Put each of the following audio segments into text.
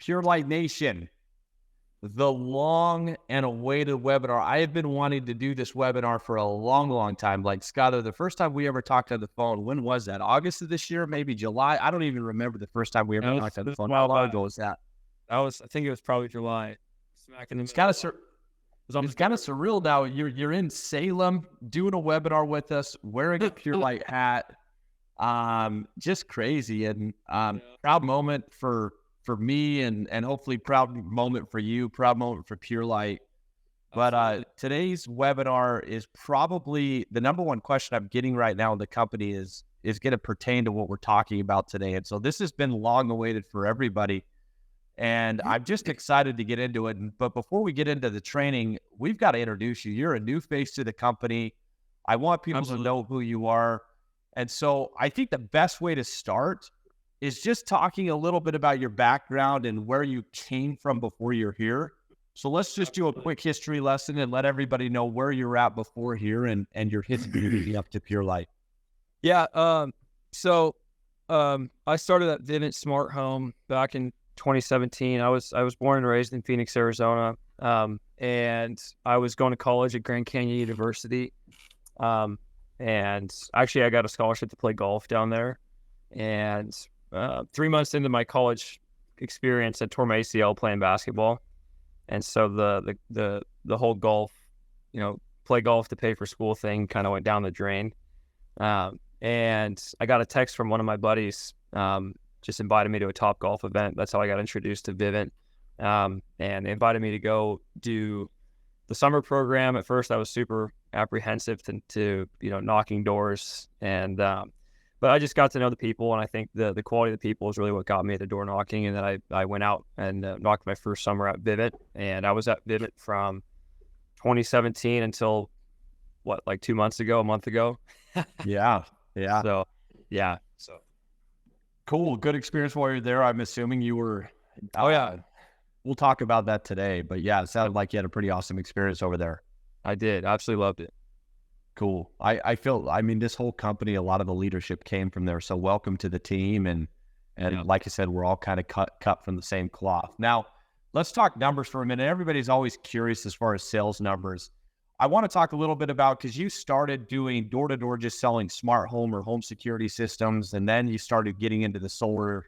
Pure Light Nation, the long and awaited webinar. I have been wanting to do this webinar for a long, long time. Like, Skylar, the first time we ever talked on the phone, when was that? August of this year? Maybe July? I don't even remember the first time we ever talked on the phone. How long ago was that? I think it was probably July. It's kind of surreal now. You're in Salem doing a webinar with us, wearing a Pure Light hat. Just crazy, and proud moment for me, and hopefully proud moment for you, proud moment for Pure Light. But today's webinar is probably the number one question I'm getting right now in the company is going to pertain to what we're talking about today. And so this has been long awaited for everybody. And I'm just excited to get into it. But before we get into the training, we've got to introduce you. You're a new face to the company. I want people to know who you are. And so I think the best way to start is just talking a little bit about your background and where you came from before you're here. So let's just do a quick history lesson and let everybody know where you're at before here and your history leading up to Pure Light. Yeah. So I started at Vivint Smart Home back in 2017. I was born and raised in Phoenix, Arizona. And I was going to college at Grand Canyon University. And actually I got a scholarship to play golf down there. And 3 months into my college experience, I tore my ACL playing basketball. And so the whole golf, play golf to pay for school thing kind of went down the drain. And I got a text from one of my buddies, just invited me to a Top Golf event. That's how I got introduced to Vivint. And they invited me to go do the summer program. At first I was super apprehensive to knocking doors, and but I just got to know the people, and I think the quality of the people is really what got me at the door knocking. And then I went out and knocked my first summer at Vivint, and I was at Vivint from 2017 until like 2 months ago, a month ago. Yeah. So cool. Good experience while you're there. I'm assuming you were. Oh yeah. We'll talk about that today, but yeah, it sounded like you had a pretty awesome experience over there. I did. Absolutely loved it. Cool. I mean, this whole company, a lot of the leadership came from there. So welcome to the team. And like I said, we're all kind of cut from the same cloth. Now, let's talk numbers for a minute. Everybody's always curious as far as sales numbers. I want to talk a little bit about, because you started doing door-to-door, just selling smart home or home security systems, and then you started getting into the solar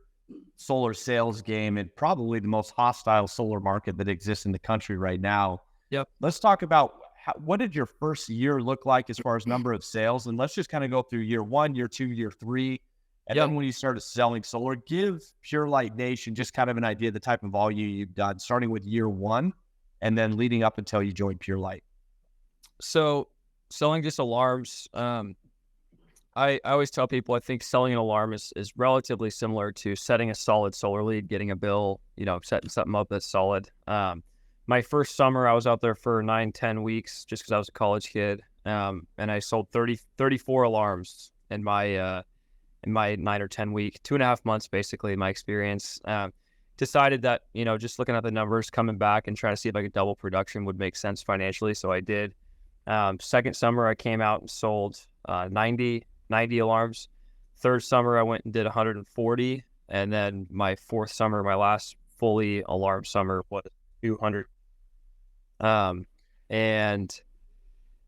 sales game, and probably the most hostile solar market that exists in the country right now. Yep. Let's talk about what did your first year look like as far as number of sales, and let's just kind of go through year 1, year 2, year 3, and then when you started selling solar. Give Pure Light Nation just kind of an idea of the type of volume you've done, starting with year 1 and then leading up until you joined Pure Light. So selling just alarms, I always tell people, I think selling an alarm is relatively similar to setting a solid solar lead, getting a bill, setting something up that's solid. My first summer, I was out there for 9-10 weeks just because I was a college kid. And I sold 34 alarms in my 9 or 10 week, 2.5 months, basically, in my experience. Decided that, just looking at the numbers, coming back and trying to see if I could double production would make sense financially. So I did. Second summer, I came out and sold 90 alarms. Third summer, I went and did 140. And then my fourth summer, my last fully alarm summer, was 200. And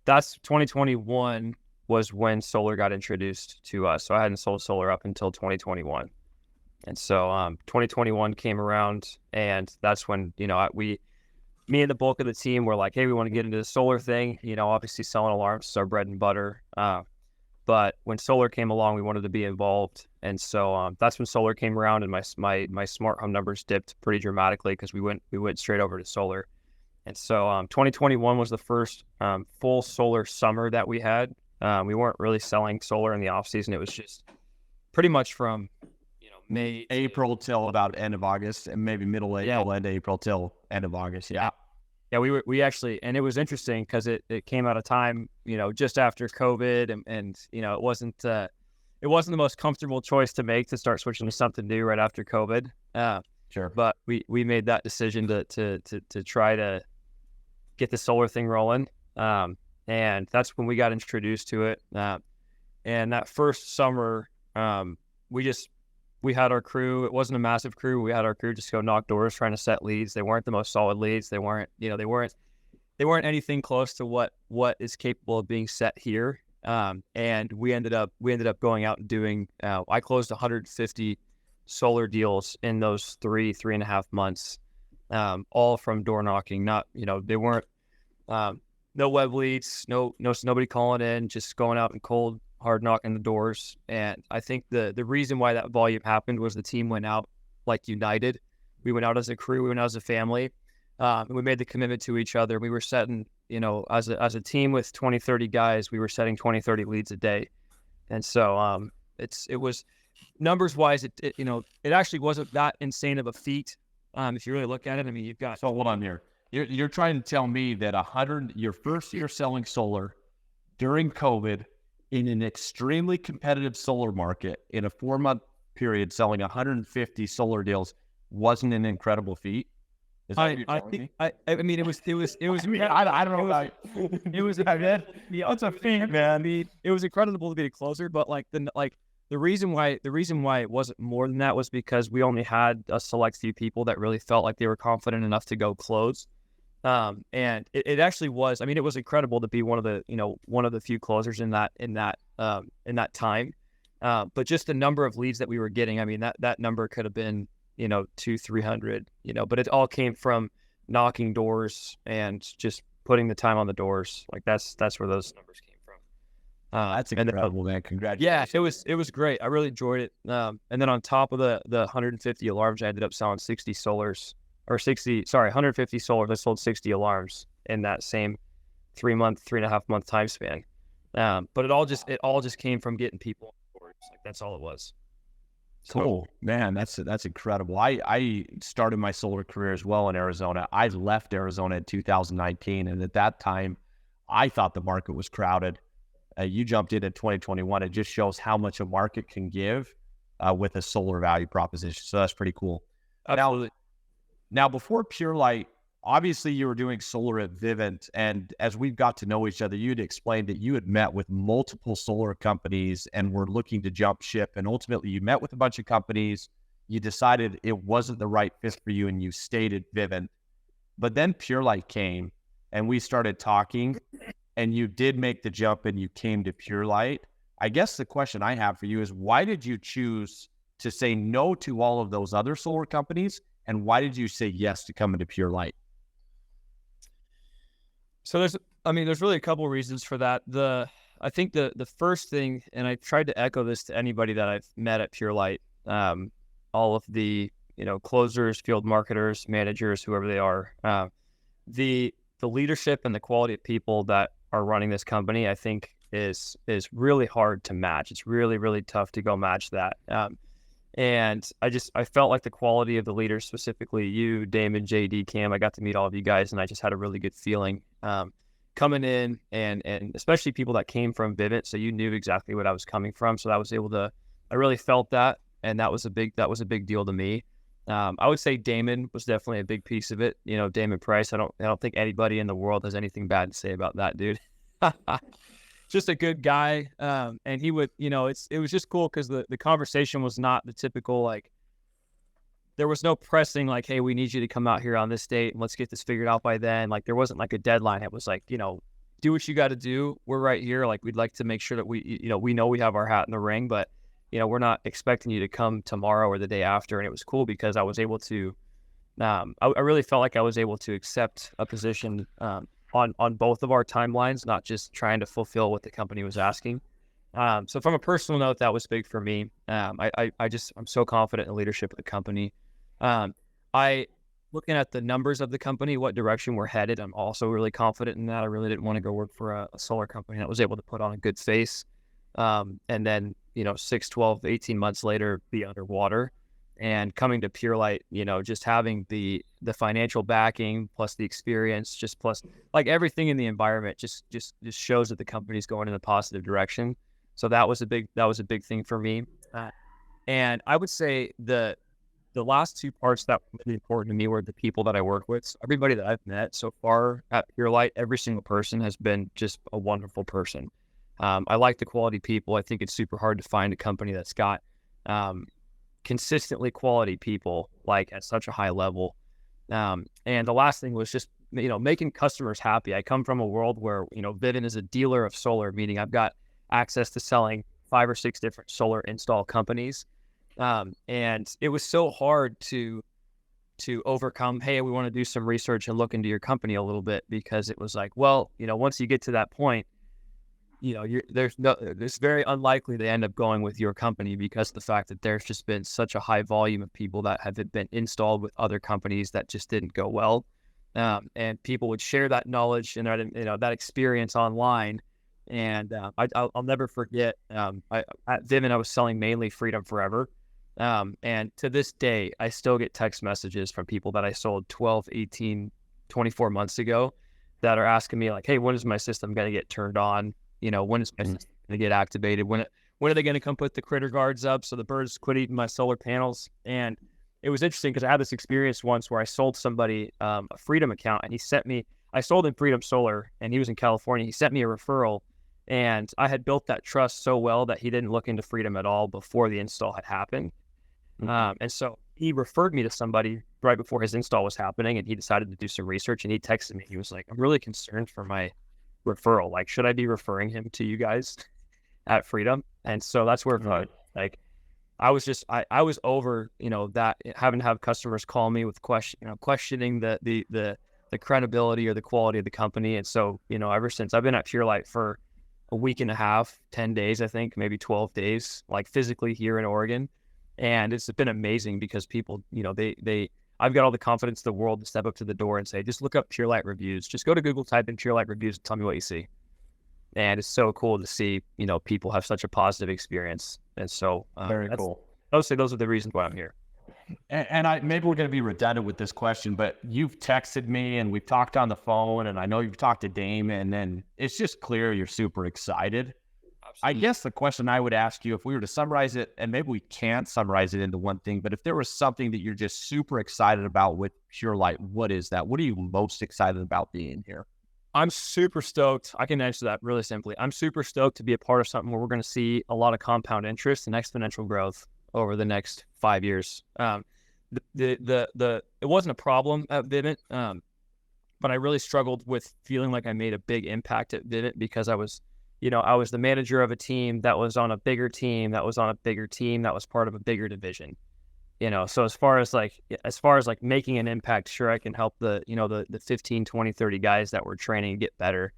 that's 2021 was when solar got introduced to us. So I hadn't sold solar up until 2021. And so 2021 came around, and that's when, me and the bulk of the team were like, hey, we want to get into the solar thing. Obviously selling alarms is our bread and butter. But when solar came along, we wanted to be involved. And so that's when solar came around, and my smart home numbers dipped pretty dramatically because we went straight over to solar. And so 2021 was the first full solar summer that we had. We weren't really selling solar in the off season. It was just pretty much from April till about end of August, and maybe middle April, end of April till end of August. Yeah. We actually, and it was interesting because it came at a time, just after COVID, and it wasn't the most comfortable choice to make, to start switching to something new right after COVID. Sure. But we made that decision to try to get the solar thing rolling. And that's when we got introduced to it. And that first summer, we just we had our crew. It wasn't a massive crew. We had our crew just go knock doors trying to set leads. They weren't the most solid leads. They weren't, they weren't anything close to what is capable of being set here. And we ended up going out and doing, I closed 150 solar deals in those 3.5 months, all from door knocking. Not, they weren't, no web leads, nobody calling in, just going out and cold hard knocking the doors. And I think the reason why that volume happened was the team went out like united. We went out as a crew, we went out as a family, and we made the commitment to each other. We were setting, as a team with 20, 30 guys, we were setting 20, 30 leads a day. And so it was numbers wise, it actually wasn't that insane of a feat. If you really look at it, I mean, you've got. So hold on here. You're trying to tell me that your first year selling solar during COVID in an extremely competitive solar market in a 4-month period, selling 150 solar deals wasn't an incredible feat? I mean, it was. I don't know about it was. It's a feat, man. It was incredible to be a closer, but the reason why it wasn't more than that was because we only had a select few people that really felt like they were confident enough to go close. And it actually was. I mean, it was incredible to be one of the few closers in that time. But just the number of leads that we were getting, I mean, that number could have been 200-300. But it all came from knocking doors and just putting the time on the doors. Like that's where those numbers came from. That's incredible, man. Congratulations. Yeah, it was great. I really enjoyed it. And then on top of the 150 alarms, I ended up selling 150 solars. I sold 60 alarms in that same 3.5 month time span. But it all just came from getting people on board. Like that's all it was. Cool, man. That's incredible. I started my solar career as well in Arizona. I left Arizona in 2019, and at that time, I thought the market was crowded. You jumped in 2021. It just shows how much a market can give with a solar value proposition. So that's pretty cool. Absolutely. Now, before Pure Light, obviously you were doing solar at Vivint, and as we've got to know each other, you'd explained that you had met with multiple solar companies and were looking to jump ship, and ultimately you met with a bunch of companies, you decided it wasn't the right fit for you, and you stayed at Vivint. But then Pure Light came, and we started talking, and you did make the jump, and you came to Pure Light. I guess the question I have for you is, why did you choose to say no to all of those other solar companies? And why did you say yes to coming to Pure Light? So there's really a couple of reasons for that. I think the first thing, and I tried to echo this to anybody that I've met at Pure Light, all of the closers, field marketers, managers, whoever they are, the leadership and the quality of people that are running this company, I think is really hard to match. It's really, really tough to go match that. And I felt like the quality of the leaders, specifically you, Damon, JD, Cam, I got to meet all of you guys, and I just had a really good feeling coming in, and especially people that came from Vivint, so you knew exactly what I was coming from. So I really felt that, and that was a big deal to me. I would say Damon was definitely a big piece of it. Damon Price. I don't think anybody in the world has anything bad to say about that dude. Just a good guy. And he would, it was just cool because the conversation was not the typical, like, there was no pressing, like, hey, we need you to come out here on this date and let's get this figured out by then. Like, there wasn't like a deadline. It was like, do what you got to do. We're right here. Like, we'd like to make sure that we know we have our hat in the ring, but we're not expecting you to come tomorrow or the day after. And it was cool because I was able to, I really felt like I was able to accept a position, on both of our timelines, not just trying to fulfill what the company was asking. So from a personal note, that was big for me. I'm so confident in the leadership of the company. Looking at the numbers of the company, what direction we're headed, I'm also really confident in that. I really didn't want to go work for a solar company that was able to put on a good face. And then, 6, 12, 18 months later, be underwater. And coming to Pure Light, just having the financial backing plus the experience, plus like everything in the environment, just shows that the company's going in a positive direction. So that was a big thing for me. And I would say the last two parts that were really important to me were the people that I work with. So everybody that I've met so far at Pure Light, every single person has been just a wonderful person. I like the quality people. I think it's super hard to find a company that's got consistently quality people, like at such a high level. And the last thing was just, making customers happy. I come from a world where, Vivint is a dealer of solar, meaning I've got access to selling 5 or 6 different solar install companies. And it was so hard to overcome, hey, we want to do some research and look into your company a little bit, because it was like, well, once you get to that point, it's very unlikely they end up going with your company, because of the fact that there's just been such a high volume of people that have been installed with other companies that just didn't go well. And people would share that knowledge and that experience online. And I'll never forget, at Vivint, I was selling mainly Freedom Forever. And to this day, I still get text messages from people that I sold 12, 18, 24 months ago that are asking me like, hey, when is my system going to get turned on? When is my system going to get activated? When are they going to come put the critter guards up so the birds quit eating my solar panels? And it was interesting because I had this experience once where I sold somebody a Freedom account, and I sold him Freedom Solar, and he was in California. He sent me a referral, and I had built that trust so well that he didn't look into Freedom at all before the install had happened. And so he referred me to somebody right before his install was happening, and he decided to do some research, and he texted me. He was like, I'm really concerned for my referral. Like, should I be referring him to you guys at Freedom? And so that's where, I was over, that having to have customers call me with questioning the credibility or the quality of the company. And so, ever since I've been at Purelight for a week and a half, 10 days, I think, maybe 12 days, like physically here in Oregon. And it's been amazing because people, I've got all the confidence in the world to step up to the door and say, just look up Purelight reviews. Just go to Google, type in Purelight reviews, and tell me what you see. And it's so cool to see, people have such a positive experience. And so very cool. Those are the reasons why I'm here. And maybe we're going to be redundant with this question, but you've texted me and we've talked on the phone, and I know you've talked to Dame, and then it's just clear you're super excited. Absolutely. I guess the question I would ask you, if we were to summarize it, and maybe we can't summarize it into one thing, but if there was something that you're just super excited about with Purelight, what is that? What are you most excited about being here? I'm super stoked. I can answer that really simply. I'm super stoked to be a part of something where we're going to see a lot of compound interest and exponential growth over the next 5 years. It wasn't a problem at Vivint, but I really struggled with feeling like I made a big impact at Vivint because I was the manager of a team that was on a bigger team, that was on a bigger team, that was part of a bigger division. So as far as making an impact, sure, I can help the 15, 20, 30 guys that we're training get better.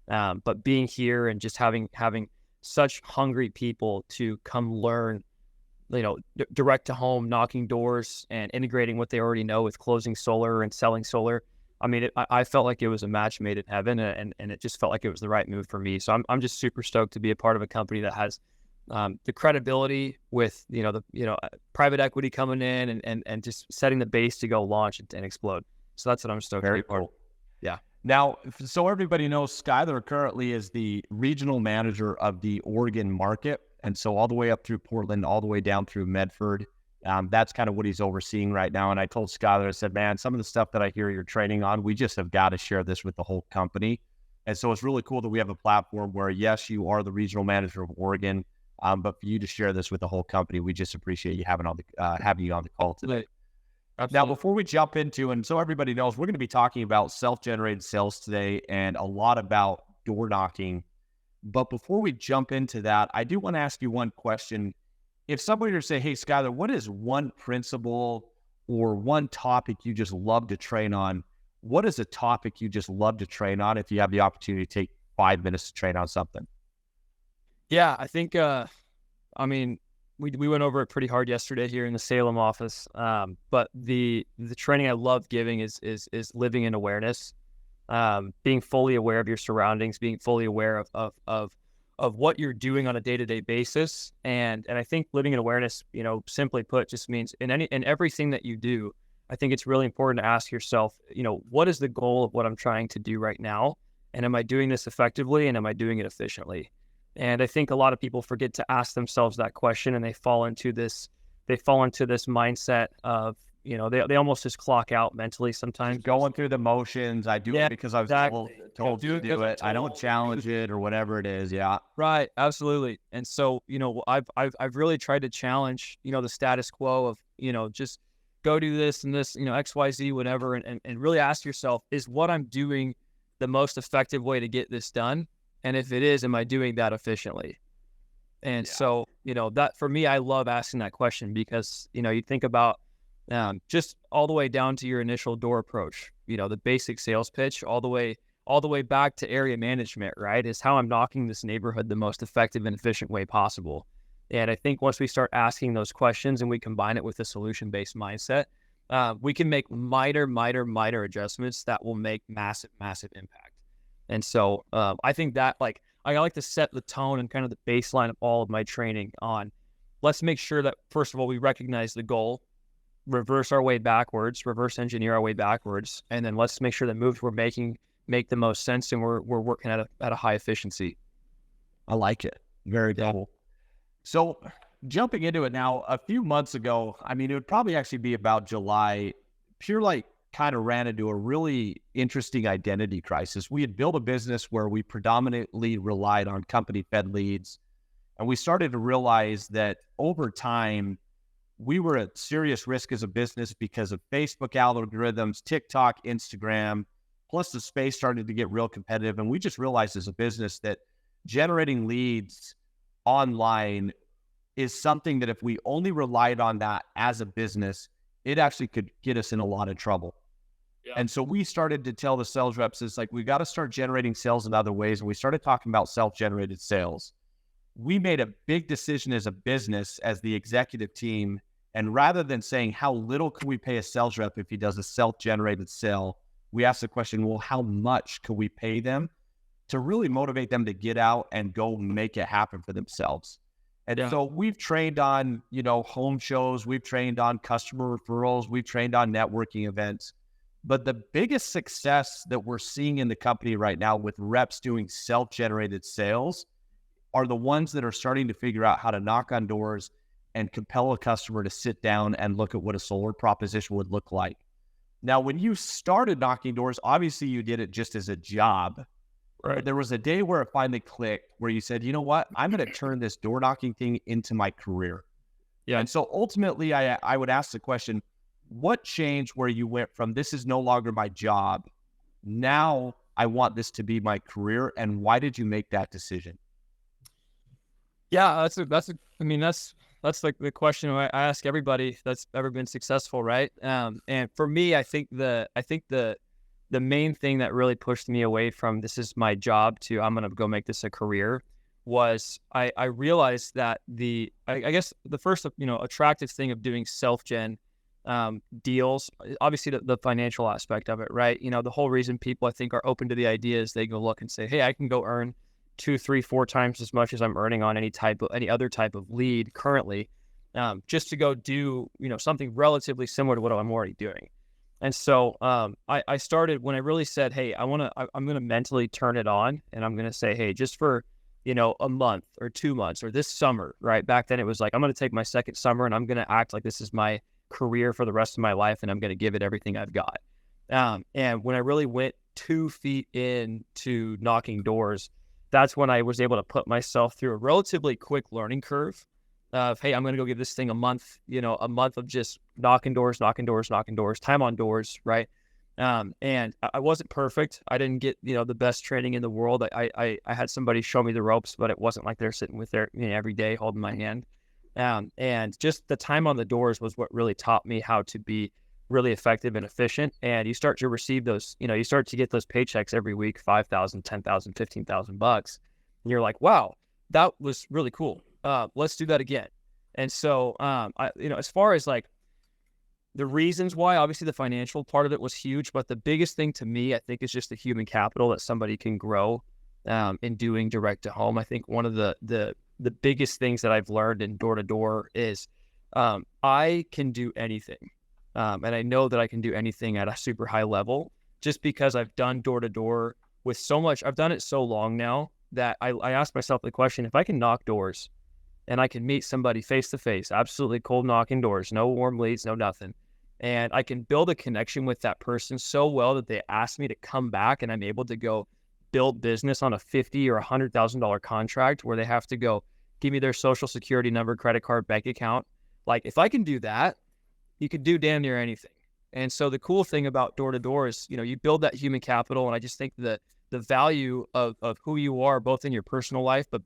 But being here and just having such hungry people to come learn, direct to home, knocking doors and integrating what they already know with closing solar and selling solar. I mean, I felt like it was a match made in heaven, and it just felt like it was the right move for me. So I'm just super stoked to be a part of a company that has the credibility with, private equity coming in and just setting the base to go launch and explode. So that's what I'm stoked to be a part of. Yeah. Now, so everybody knows, Skylar currently is the regional manager of the Oregon market. And so all the way up through Portland, all the way down through Medford, that's kind of what he's overseeing right now. And I told Skylar, I said, man, some of the stuff that I hear you're training on, we just have got to share this with the whole company. And so it's really cool that we have a platform where, yes, you are the regional manager of Oregon, but for you to share this with the whole company, we just appreciate you having you on the call today. Absolutely. Now, before we jump into, and so everybody knows, we're going to be talking about self-generated sales today and a lot about door knocking. But before we jump into that, I do want to ask you one question. If somebody were to say, hey, Skylar, what is one principle or one topic you just love to train on? What is a topic you just love to train on if you have the opportunity to take 5 minutes to train on something? Yeah, I think, we went over it pretty hard yesterday here in the Salem office. But the training I love giving is living in awareness. Being fully aware of your surroundings, being fully aware of what you're doing on a day-to-day basis. And I think living in awareness, simply put, just means in everything that you do, I think it's really important to ask yourself, what is the goal of what I'm trying to do right now? And am I doing this effectively? And am I doing it efficiently? And I think a lot of people forget to ask themselves that question, and they fall into this mindset of, they almost just clock out mentally sometimes. Going through the motions. I do it because I was told to do it. I don't challenge it or whatever it is. Yeah. Right. Absolutely. And so, I've really tried to challenge, the status quo of, just go do this and this, XYZ, whatever, and really ask yourself, is what I'm doing the most effective way to get this done? And if it is, am I doing that efficiently? And so, that for me, I love asking that question because, you think about just all the way down to your initial door approach, the basic sales pitch, all the way back to area management, right? Is how I'm knocking this neighborhood the most effective and efficient way possible. And I think once we start asking those questions and we combine it with a solution-based mindset, we can make minor adjustments that will make massive impact. And so I think that I like to set the tone and kind of the baseline of all of my training on, let's make sure that, first of all, we recognize the goal, reverse our way backwards, reverse engineer our way backwards, and then let's make sure the moves we're making make the most sense and we're working at a high efficiency. I like it. Very cool. So jumping into it now, a few months ago, I mean, it would probably actually be about July, Pure Light kind of ran into a really interesting identity crisis. We had built a business where we predominantly relied on company-fed leads, and we started to realize that over time, we were at serious risk as a business because of Facebook algorithms, TikTok, Instagram, plus the space started to get real competitive. And we just realized as a business that generating leads online is something that if we only relied on that as a business, it actually could get us in a lot of trouble. Yeah. And so we started to tell the sales reps, it's like, we got to start generating sales in other ways. And we started talking about self-generated sales. We made a big decision as a business, as the executive team. And rather than saying, how little can we pay a sales rep if he does a self-generated sale? We asked the question, well, how much can we pay them to really motivate them to get out and go make it happen for themselves? And so we've trained on, home shows, we've trained on customer referrals, we've trained on networking events. But the biggest success that we're seeing in the company right now with reps doing self-generated sales are the ones that are starting to figure out how to knock on doors and compel a customer to sit down and look at what a solar proposition would look like. Now, when you started knocking doors, obviously you did it just as a job. Right. But there was a day where it finally clicked, where you said, you know what, I'm going to turn this door knocking thing into my career. Yeah. And so ultimately, I would ask the question, what changed where you went from this is no longer my job, now I want this to be my career, and why did you make that decision? Yeah, that's like the question I ask everybody that's ever been successful, right? And for me, I think the main thing that really pushed me away from this is my job to I'm going to go make this a career was I realized that I guess the first attractive thing of doing self-gen deals, obviously the financial aspect of it, right? The whole reason people I think are open to the idea is they go look and say, hey, I can go earn 2, 3, 4 times as much as I'm earning on any other type of lead currently, just to go do, something relatively similar to what I'm already doing. And so I started when I really said, hey, I'm going to mentally turn it on, and I'm going to say, hey, just for, a month or 2 months or this summer, right? Back then it was like, I'm going to take my second summer and I'm going to act like this is my career for the rest of my life, and I'm going to give it everything I've got. And when I really went 2 feet into knocking doors, that's when I was able to put myself through a relatively quick learning curve of, hey, I'm going to go give this thing a month of just knocking doors, time on doors, right? And I wasn't perfect. I didn't get, the best training in the world. I had somebody show me the ropes, but it wasn't like they're sitting with their, every day holding my hand. And just the time on the doors was what really taught me how to be really effective and efficient. And you start to receive those, you start to get those paychecks every week, $5,000, $10,000, $15,000. And you're like, wow, that was really cool. Let's do that again. And so, as far as like the reasons why, obviously the financial part of it was huge, but the biggest thing to me, I think, is just the human capital that somebody can grow in doing direct to home. I think one of the biggest things that I've learned in door to door is I can do anything. And I know that I can do anything at a super high level just because I've done door to door with so much. I've done it so long now that I ask myself the question, if I can knock doors and I can meet somebody face to face, absolutely cold knocking doors, no warm leads, no nothing. and I can build a connection with that person so well that they ask me to come back, and I'm able to go build business on a $50,000 or $100,000 contract where they have to go give me their social security number, credit card, bank account. Like, if I can do that, you could do damn near anything. And so the cool thing about door to door is, you build that human capital. And I just think that the value of who you are, both in your personal life, but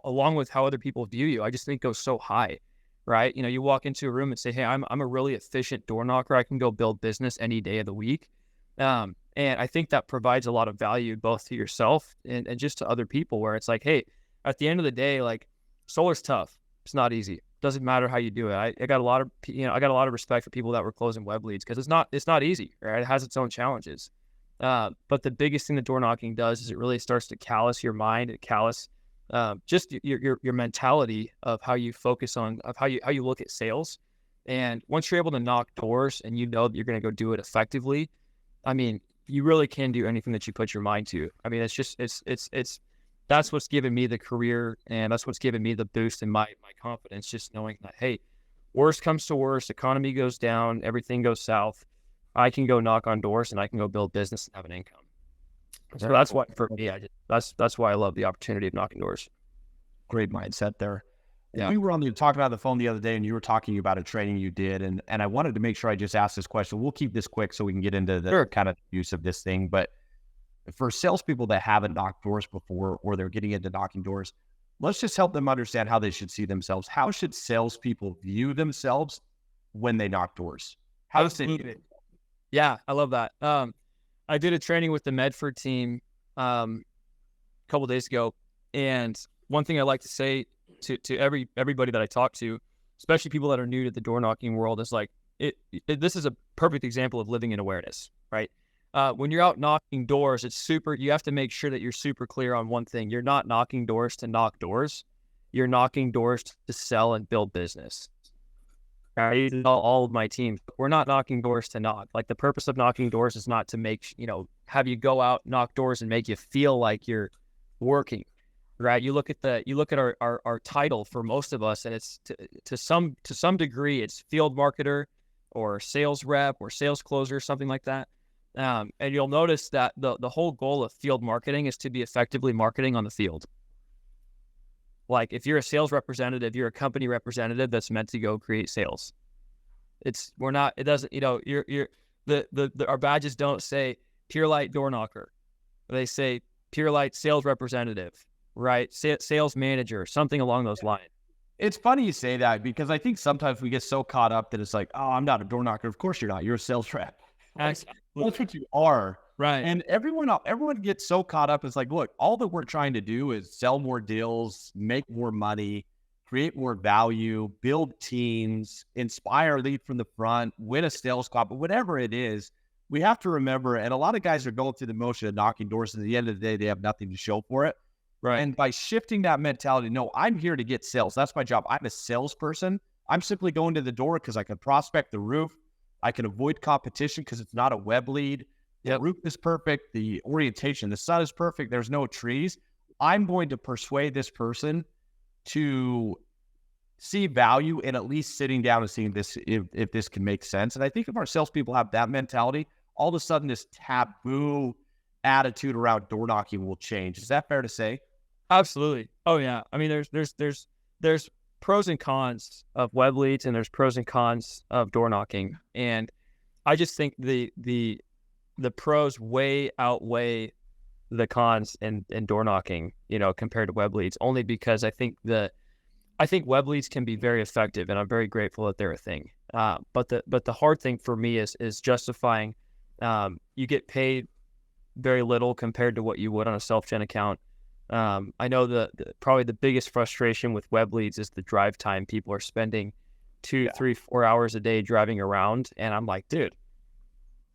along with how other people view you, I just think goes so high, right? You walk into a room and say, hey, I'm a really efficient door knocker. I can go build business any day of the week. And I think that provides a lot of value both to yourself and just to other people, where it's like, hey, at the end of the day, like, solar's tough. It's not easy. Doesn't matter how you do it. I got a lot of respect for people that were closing web leads, because it's not easy, right? It has its own challenges. But the biggest thing that door knocking does is it really starts to callous your mind, just your mentality of how you focus on, of how you look at sales. And once you're able to knock doors and that you're going to go do it effectively, I mean, you really can do anything that you put your mind to. I mean, that's what's given me the career, and that's what's given me the boost in my confidence, just knowing that, hey, worst comes to worst, economy goes down, everything goes south, I can go knock on doors and I can go build business and have an income. So that's why, for me, that's why I love the opportunity of knocking doors. Great mindset there. Yeah. We were talking about the phone the other day, and you were talking about a training you did, and I wanted to make sure I just asked this question. We'll keep this quick so we can get into the kind of use of this thing. But for salespeople that haven't knocked doors before, or they're getting into knocking doors, let's just help them understand how they should see themselves. How should salespeople view themselves when they knock doors? How does it? Yeah, I love that. I did a training with the Medford team a couple of days ago, and one thing I like to say to everybody that I talk to, especially people that are new to the door knocking world, is like, this is a perfect example of living in awareness, right? When you're out knocking doors, you have to make sure that you're super clear on one thing. You're not knocking doors to knock doors. You're knocking doors to sell and build business. I tell all of my teams, we're not knocking doors to knock. Like, the purpose of knocking doors is not to make, have you go out, knock doors and make you feel like you're working, right? You look at our title for most of us, and it's to some degree, it's field marketer or sales rep or sales closer, something like that. And you'll notice that the whole goal of field marketing is to be effectively marketing on the field. Like, if you're a sales representative, you're a company representative that's meant to go create sales. Our badges don't say Pure Light door knocker. They say Pure Light sales representative, right? Sales manager, something along those lines. It's funny you say that, because I think sometimes we get so caught up that it's like, oh, I'm not a door knocker. Of course you're not. You're a sales rep. That's what you are. Right. And everyone gets so caught up. It's like, look, all that we're trying to do is sell more deals, make more money, create more value, build teams, inspire, lead from the front, win a sales call. But whatever it is, we have to remember, and a lot of guys are going through the motion of knocking doors, and at the end of the day, they have nothing to show for it. Right. And by shifting that mentality, no, I'm here to get sales. That's my job. I'm a salesperson. I'm simply going to the door because I can prospect the roof. I can avoid competition because it's not a web lead. The roof is perfect. The orientation, the sun is perfect. There's no trees. I'm going to persuade this person to see value in at least sitting down and seeing this, if this can make sense. And I think if our salespeople have that mentality, all of a sudden this taboo attitude around door knocking will change. Is that fair to say? Absolutely. Oh yeah. I mean, there's pros and cons of web leads, and there's pros and cons of door knocking. And I just think the pros way outweigh the cons in door knocking, compared to web leads, only because I think web leads can be very effective, and I'm very grateful that they're a thing. But the hard thing for me is justifying, you get paid very little compared to what you would on a self-gen account. I know probably the biggest frustration with web leads is the drive time. People are spending 2, 3, 4 hours a day driving around. And I'm like, dude,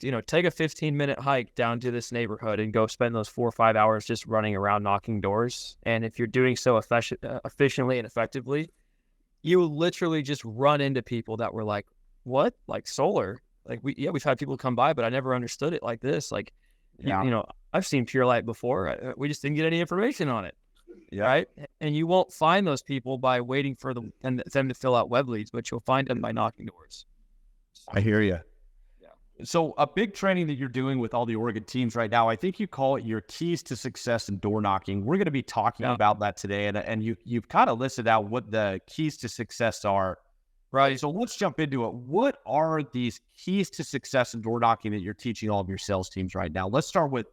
take a 15-minute hike down to this neighborhood and go spend those 4 or 5 hours just running around knocking doors. And if you're doing so efficiently and effectively, you will literally just run into people that were like, what? Like solar? Like we've had people come by, but I never understood it like this. Like, I've seen Pure Light before. We just didn't get any information on it. Yeah. Right. And you won't find those people by waiting for them to fill out web leads, but you'll find them by knocking doors. I hear you. Yeah. So a big training that you're doing with all the Oregon teams right now, I think you call it your keys to success in door knocking. We're going to be talking about that today. And you've kind of listed out what the keys to success are. Right. So let's jump into it. What are these keys to success in door knocking that you're teaching all of your sales teams right now? Let's start with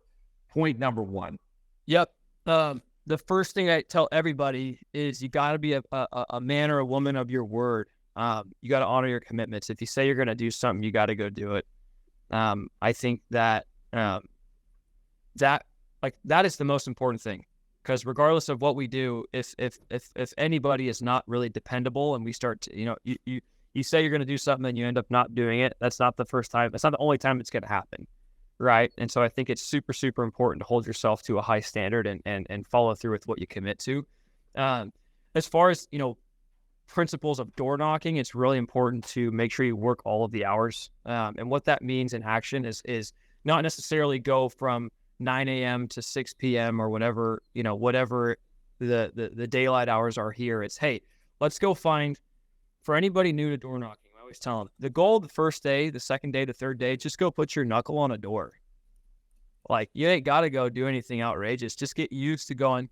point number one. Yep. The first thing I tell everybody is you got to be a man or a woman of your word. You got to honor your commitments. If you say you're going to do something, you got to go do it. I think that that is the most important thing, because regardless of what we do, if anybody is not really dependable and we start to, you say you're going to do something and you end up not doing it, that's not the first time. That's not the only time it's going to happen. Right. And so I think it's super, super important to hold yourself to a high standard and follow through with what you commit to. As far as, principles of door knocking, it's really important to make sure you work all of the hours. And what that means in action is not necessarily go from 9 a.m. to 6 p.m. or whatever the daylight hours are here. It's, hey, let's go find, for anybody new to door knocking, I always tell them, the goal the first day, the second day, the third day, just go put your knuckle on a door. Like, you ain't got to go do anything outrageous. Just get used to going,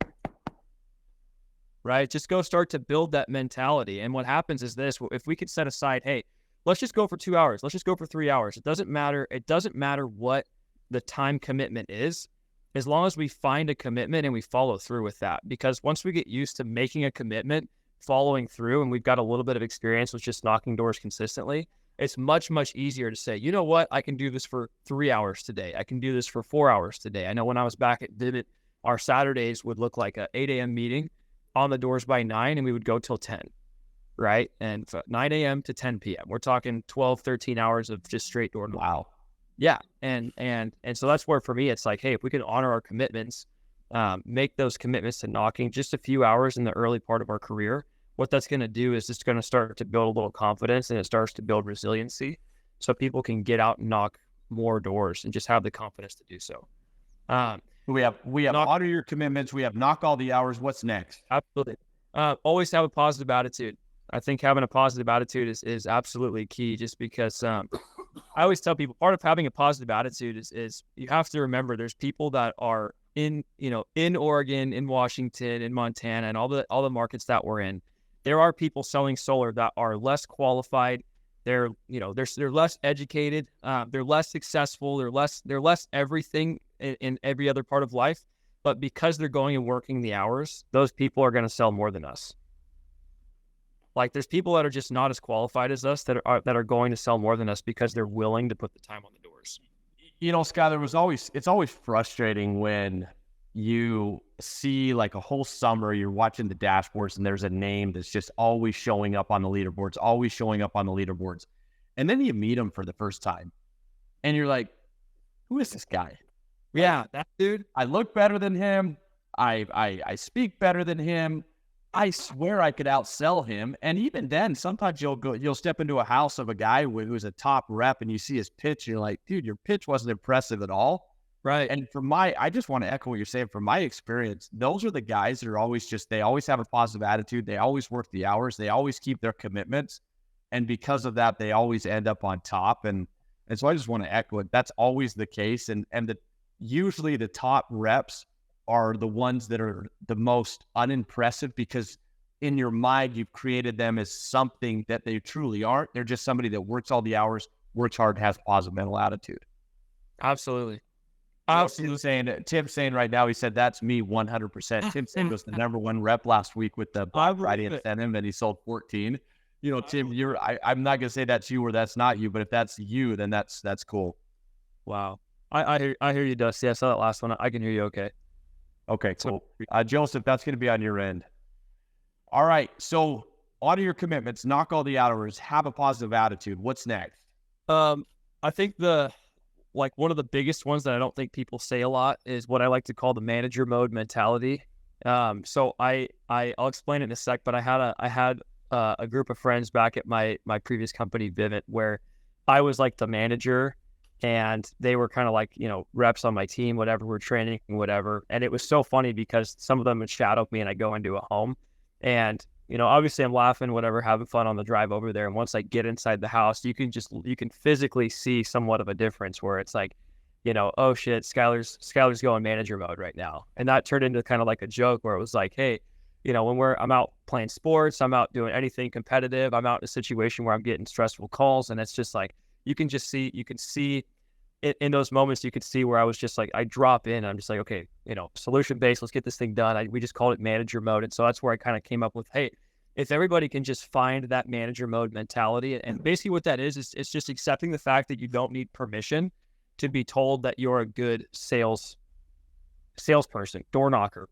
right? Just go start to build that mentality. And what happens is this: if we could set aside, hey, let's just go for 2 hours. Let's just go for 3 hours. It doesn't matter. It doesn't matter what the time commitment is, as long as we find a commitment and we follow through with that. Because once we get used to making a commitment, following through, and we've got a little bit of experience with just knocking doors consistently, it's much, much easier to say, you know what, I can do this for 3 hours today. I can do this for 4 hours today. I know when I was back at Vivid, our Saturdays would look like a 8 a.m. meeting, on the doors by 9, and we would go till 10, right? And 9 a.m. to 10 p.m. We're talking 12, 13 hours of just straight door knocking. Wow. Yeah. And so that's where, for me, it's like, hey, if we can honor our commitments, make those commitments to knocking just a few hours in the early part of our career, what that's going to do is it's going to start to build a little confidence, and it starts to build resiliency, so people can get out and knock more doors and just have the confidence to do so. We have honor your commitments. We have knock all the hours. What's next? Absolutely. Always have a positive attitude. I think having a positive attitude is absolutely key, just because I always tell people part of having a positive attitude is you have to remember there's people that are in Oregon, in Washington, in Montana, and all the markets that we're in. There are people selling solar that are less qualified. They're less educated. They're less successful. They're less everything in every other part of life. But because they're going and working the hours, those people are going to sell more than us. Like, there's people that are just not as qualified as us that are going to sell more than us because they're willing to put the time on the doors. Skylar, it's always frustrating when you see, like, a whole summer, you're watching the dashboards and there's a name that's just always showing up on the leaderboards. And then you meet them for the first time and you're like, who is this guy? Yeah, that dude. I look better than him. I speak better than him. I swear I could outsell him. And even then, sometimes you'll step into a house of a guy who's a top rep and you see his pitch and you're like, dude, your pitch wasn't impressive at all. Right. And I just want to echo what you're saying. From my experience, those are the guys that are always they always have a positive attitude. They always work the hours. They always keep their commitments. And because of that, they always end up on top. And so I just want to echo it. That's always the case. And usually the top reps are the ones that are the most unimpressive, because in your mind, you've created them as something that they truly aren't. They're just somebody that works all the hours, works hard, has positive mental attitude. Absolutely. Tim's saying right now, he said, that's me 100%. Tim said was the number one rep last week with the Black Friday incentive, and he sold 14. Tim, I'm not going to say that's you or that's not you, but if that's you, then that's cool. Wow. I hear you, Dusty. I saw that last one. I can hear you okay. Okay, cool. Joseph, that's going to be on your end. All right. So honor your commitments, knock all the hours, have a positive attitude. What's next? I think one of the biggest ones that I don't think people say a lot is what I like to call the manager mode mentality. So I'll explain it in a sec, but I had a group of friends back at my previous company, Vivint, where I was like the manager, and they were kind of like, reps on my team, whatever, we're training, whatever. And it was so funny because some of them would shadow me, and I go into a home, and Obviously I'm laughing, whatever, having fun on the drive over there. And once I get inside the house, you can physically see somewhat of a difference where it's like, oh shit, Skylar's going manager mode right now. And that turned into kind of like a joke where it was like, hey, when I'm out playing sports, I'm out doing anything competitive, I'm out in a situation where I'm getting stressful calls. And it's just like, you can see it in those moments, you could see where I was just like, I drop in, I'm just like, okay, solution based, let's get this thing done. We just called it manager mode. And so that's where I kind of came up with, hey, if everybody can just find that manager mode mentality, and basically what that is it's just accepting the fact that you don't need permission to be told that you're a good salesperson, door knocker,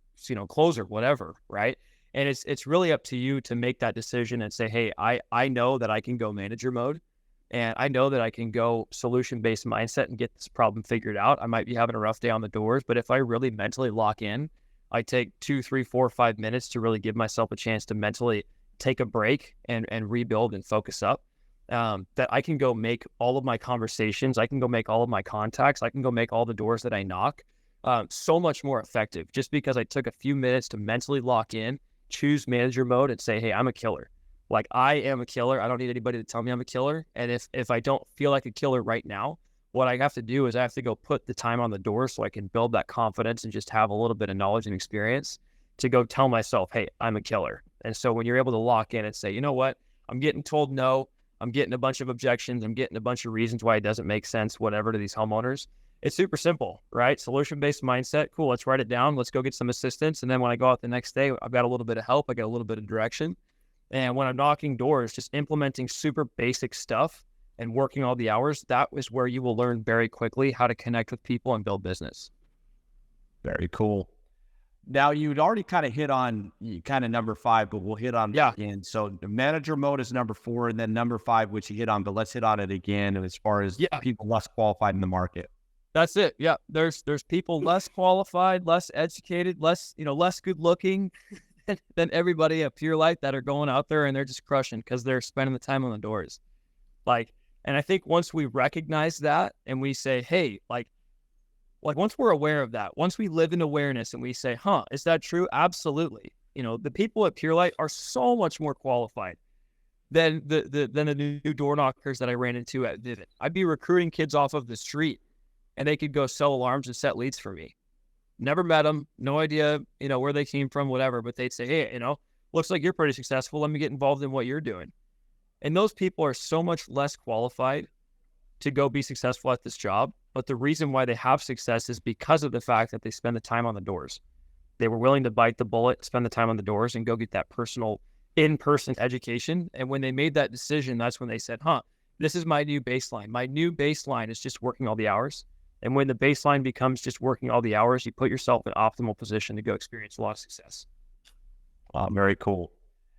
closer, whatever, right? And it's really up to you to make that decision and say, hey, I know that I can go manager mode, and I know that I can go solution-based mindset and get this problem figured out. I might be having a rough day on the doors, but if I really mentally lock in, I take 2, 3, 4, 5 minutes to really give myself a chance to mentally take a break and rebuild and focus up. That I can go make all of my conversations, I can go make all of my contacts, I can go make all the doors that I knock so much more effective, just because I took a few minutes to mentally lock in, choose manager mode, and say, hey, I'm a killer. Like, I am a killer. I don't need anybody to tell me I'm a killer. And if I don't feel like a killer right now, what I have to do is I have to go put the time on the door so I can build that confidence and just have a little bit of knowledge and experience to go tell myself, hey, I'm a killer. And so when you're able to lock in and say, you know what, I'm getting told no, I'm getting a bunch of objections, I'm getting a bunch of reasons why it doesn't make sense, whatever, to these homeowners. It's super simple, right? Solution-based mindset. Cool. Let's write it down. Let's go get some assistance. And then when I go out the next day, I've got a little bit of help. I got a little bit of direction. And when I'm knocking doors, just implementing super basic stuff and working all the hours, that is where you will learn very quickly how to connect with people and build business. Very cool. Now, you'd already kind of hit on kind of number 5, but we'll hit on it again. So the manager mode is number 4, and then number 5, which you hit on, but let's hit on it again as far as people less qualified in the market. That's it. Yeah. There's people less qualified, less educated, less good looking than everybody at Pure Light that are going out there and they're just crushing because they're spending the time on the doors. And I think once we recognize that and we say, hey, like once we're aware of that, once we live in awareness and we say, is that true? Absolutely. The people at Pure Light are so much more qualified than the new door knockers that I ran into at Vivid. I'd be recruiting kids off of the street and they could go sell alarms and set leads for me. Never met them, no idea, where they came from, whatever, but they'd say, hey, looks like you're pretty successful. Let me get involved in what you're doing. And those people are so much less qualified to go be successful at this job. But the reason why they have success is because of the fact that they spend the time on the doors. They were willing to bite the bullet, spend the time on the doors, and go get that personal in-person education. And when they made that decision, that's when they said, this is my new baseline. My new baseline is just working all the hours. And when the baseline becomes just working all the hours, you put yourself in optimal position to go experience a lot of success. Very cool.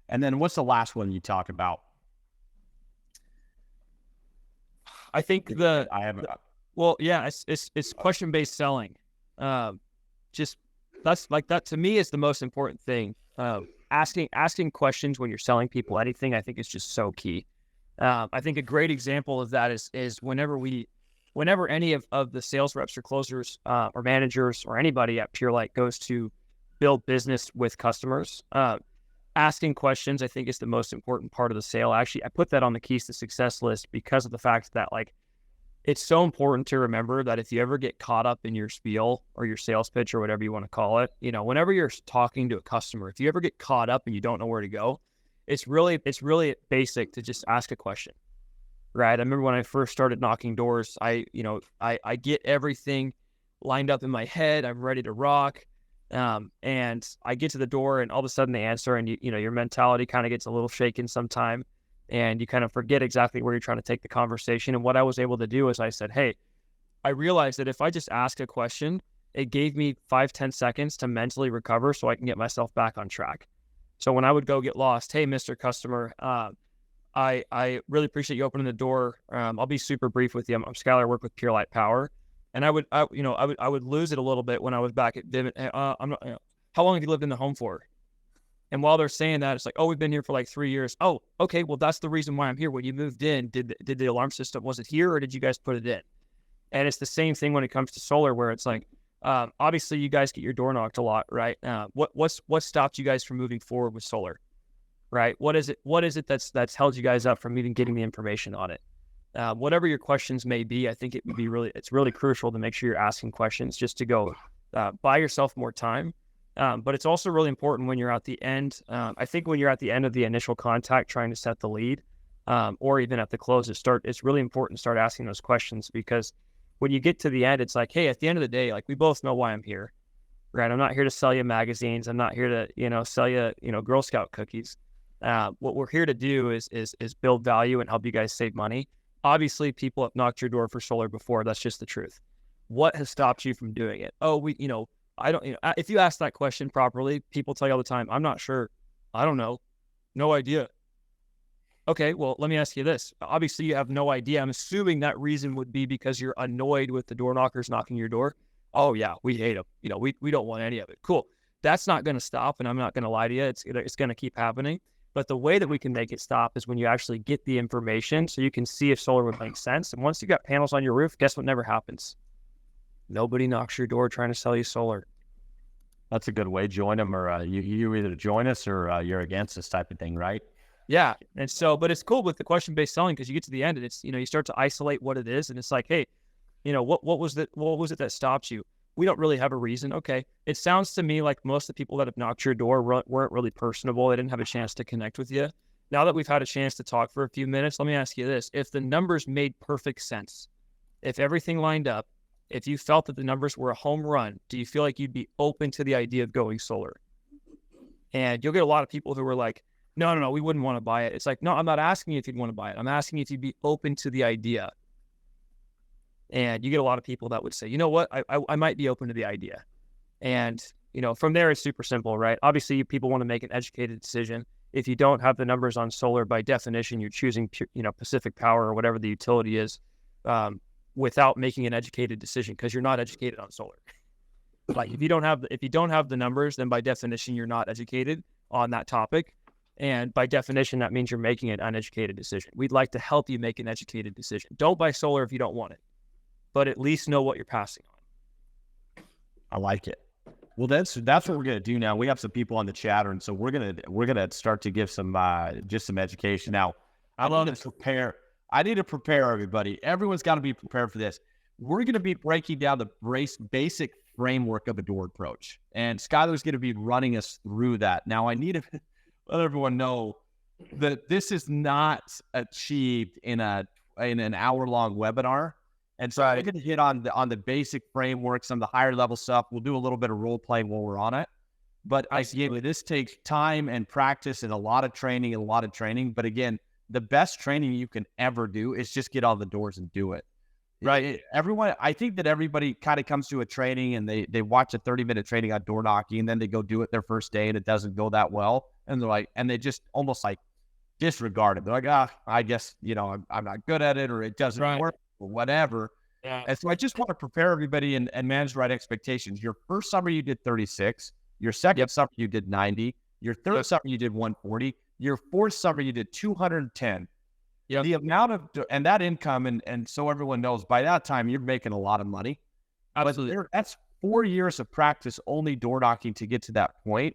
And then what's the last one you talk about? I think it's question-based selling. That to me is the most important thing. Asking questions when you're selling people anything, I think is just so key. I think a great example of that is whenever any of the sales reps or closers or managers or anybody at Pure Light goes to build business with customers, asking questions, I think, is the most important part of the sale. Actually, I put that on the keys to success list because of the fact that it's so important to remember that if you ever get caught up in your spiel or your sales pitch or whatever you want to call it, whenever you're talking to a customer, if you ever get caught up and you don't know where to go, it's really basic to just ask a question. Right. I remember when I first started knocking doors, I get everything lined up in my head. I'm ready to rock. And I get to the door and all of a sudden they answer and your mentality kind of gets a little shaken sometime and you kind of forget exactly where you're trying to take the conversation. And what I was able to do is I said, hey, I realized that if I just ask a question, it gave me 5-10 seconds to mentally recover so I can get myself back on track. So when I would go get lost, hey, Mr. Customer, I really appreciate you opening the door. I'll be super brief with you. I'm Skylar, I work with Pure Light Power. And I would lose it a little bit when I was back at Vivid. How long have you lived in the home for? And while they're saying that, it's like, oh, we've been here for like 3 years. Oh, okay. Well, that's the reason why I'm here. When you moved in, did the alarm system, was it here or did you guys put it in? And it's the same thing when it comes to solar, where it's like, obviously you guys get your door knocked a lot, right? What stopped you guys from moving forward with solar? right? What is it that's held you guys up from even getting the information on it? Whatever your questions may be, I think it's really crucial to make sure you're asking questions just to go buy yourself more time. But it's also really important when you're at the end. I think when you're at the end of the initial contact trying to set the lead, or even at the close, it's really important to start asking those questions, because when you get to the end, it's like, hey, at the end of the day, like, we both know why I'm here, right? I'm not here to sell you magazines. I'm not here to, sell you, Girl Scout cookies. What we're here to do is build value and help you guys save money. Obviously, people have knocked your door for solar before. That's just the truth. What has stopped you from doing it? Oh, I don't, if you ask that question properly, people tell you all the time, I'm not sure. I don't know. No idea. Okay, well, let me ask you this. Obviously, you have no idea. I'm assuming that reason would be because you're annoyed with the door knockers knocking your door. Oh, yeah, we hate them. We don't want any of it. Cool. That's not going to stop, and I'm not going to lie to you. It's going to keep happening. But the way that we can make it stop is when you actually get the information so you can see if solar would make sense. And once you got panels on your roof, guess what never happens? Nobody knocks your door trying to sell you solar. That's a good way. Join them, or you either join us or you're against this type of thing, right? Yeah. And so, but it's cool with the question-based selling, because you get to the end and it's, you start to isolate what it is. And it's like, hey, what was it that stopped you? We don't really have a reason. Okay. It sounds to me like most of the people that have knocked your door weren't really personable. They didn't have a chance to connect with you. Now that we've had a chance to talk for a few minutes, let me ask you this. If the numbers made perfect sense, if everything lined up, if you felt that the numbers were a home run, do you feel like you'd be open to the idea of going solar? And you'll get a lot of people who are like, no, we wouldn't want to buy it. It's like, no, I'm not asking you if you'd want to buy it. I'm asking you if you'd be open to the idea. And you get a lot of people that would say, you know what, I might be open to the idea. And, from there, it's super simple, right? Obviously, people want to make an educated decision. If you don't have the numbers on solar, by definition, you're choosing, Pacific Power or whatever the utility is, without making an educated decision, because you're not educated on solar. Like, if you don't have the numbers, then by definition, you're not educated on that topic. And by definition, that means you're making an uneducated decision. We'd like to help you make an educated decision. Don't buy solar if you don't want it, but at least know what you're passing on. I like it. Well, that's what we're gonna do now. We have some people on the chatter, and so we're gonna start to give some just some education. Now, I need to prepare everybody. Everyone's got to be prepared for this. We're gonna be breaking down the basic framework of a door approach, and Skylar's gonna be running us through that. Now, I need to let everyone know that this is not achieved in an hour-long webinar. And so I'm going to hit on the basic framework, some of the higher level stuff. We'll do a little bit of role playing while we're on it. But again, this takes time and practice and a lot of training. But again, the best training you can ever do is just get on the doors and do it. Right. I think that everybody kind of comes to a training and they watch a 30-minute training on door knocking, and then they go do it their first day and it doesn't go that well. And they're like, and they just almost like disregard it. They're like, I guess, I'm not good at it, or it doesn't work, or whatever. Yeah. And so I just want to prepare everybody and manage the right expectations. Your first summer, you did 36. Your second summer, you did 90. Your third summer, you did 140. Your fourth summer, you did 210. Yeah. The amount of, and that income, and so everyone knows, by that time, you're making a lot of money. Absolutely. But that's 4 years of practice only door knocking to get to that point.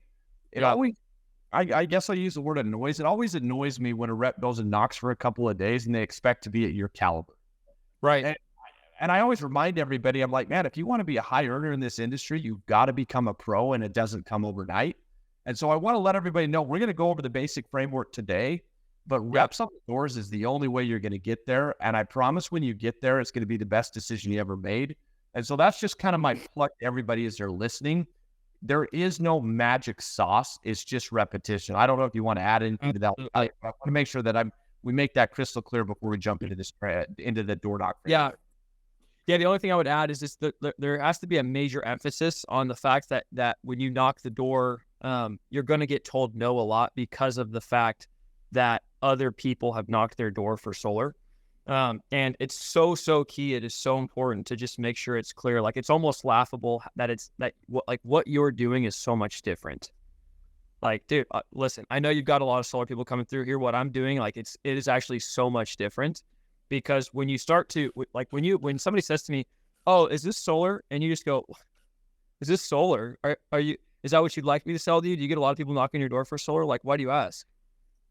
I guess I use the word annoys. It always annoys me when a rep goes and knocks for a couple of days and they expect to be at your caliber. Right. And I always remind everybody, I'm like, man, if you want to be a high earner in this industry, you've got to become a pro, and it doesn't come overnight. And so I want to let everybody know we're going to go over the basic framework today, but reps on the doors is the only way you're going to get there. And I promise when you get there, it's going to be the best decision you ever made. And so that's just kind of my plug to everybody as they're listening. There is no magic sauce. It's just repetition. I don't know if you want to add anything to that. I want to make sure that we make that crystal clear before we jump into the door knock. Yeah. Yeah, the only thing I would add is just that there has to be a major emphasis on the fact that when you knock the door, you're going to get told no a lot because of the fact that other people have knocked their door for solar. And it's so key. It is so important to just make sure it's clear. Like, it's almost laughable that what you're doing is so much different. Like, dude, listen, I know you've got a lot of solar people coming through here. What I'm doing, like, it is actually so much different. Because when you start to, like, when somebody says to me, oh, is this solar? And you just go, is this solar? Is that what you'd like me to sell to you? Do you get a lot of people knocking your door for solar? Like, why do you ask?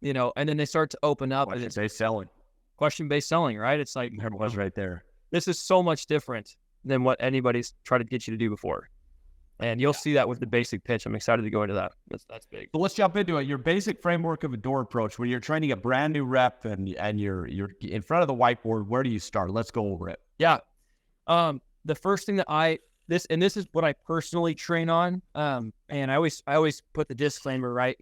and then they start to open up. And it's selling. question-based selling, right? It's like, There was right there. this is so much different than what anybody's tried to get you to do before. And you'll see that with the basic pitch. I'm excited to go into that. That's big. So let's jump into it. Your basic framework of a door approach, when you're training a brand new rep and you're in front of the whiteboard, where do you start? Let's go over it. Yeah. The first thing that this is what I personally train on. And I always put the disclaimer, right?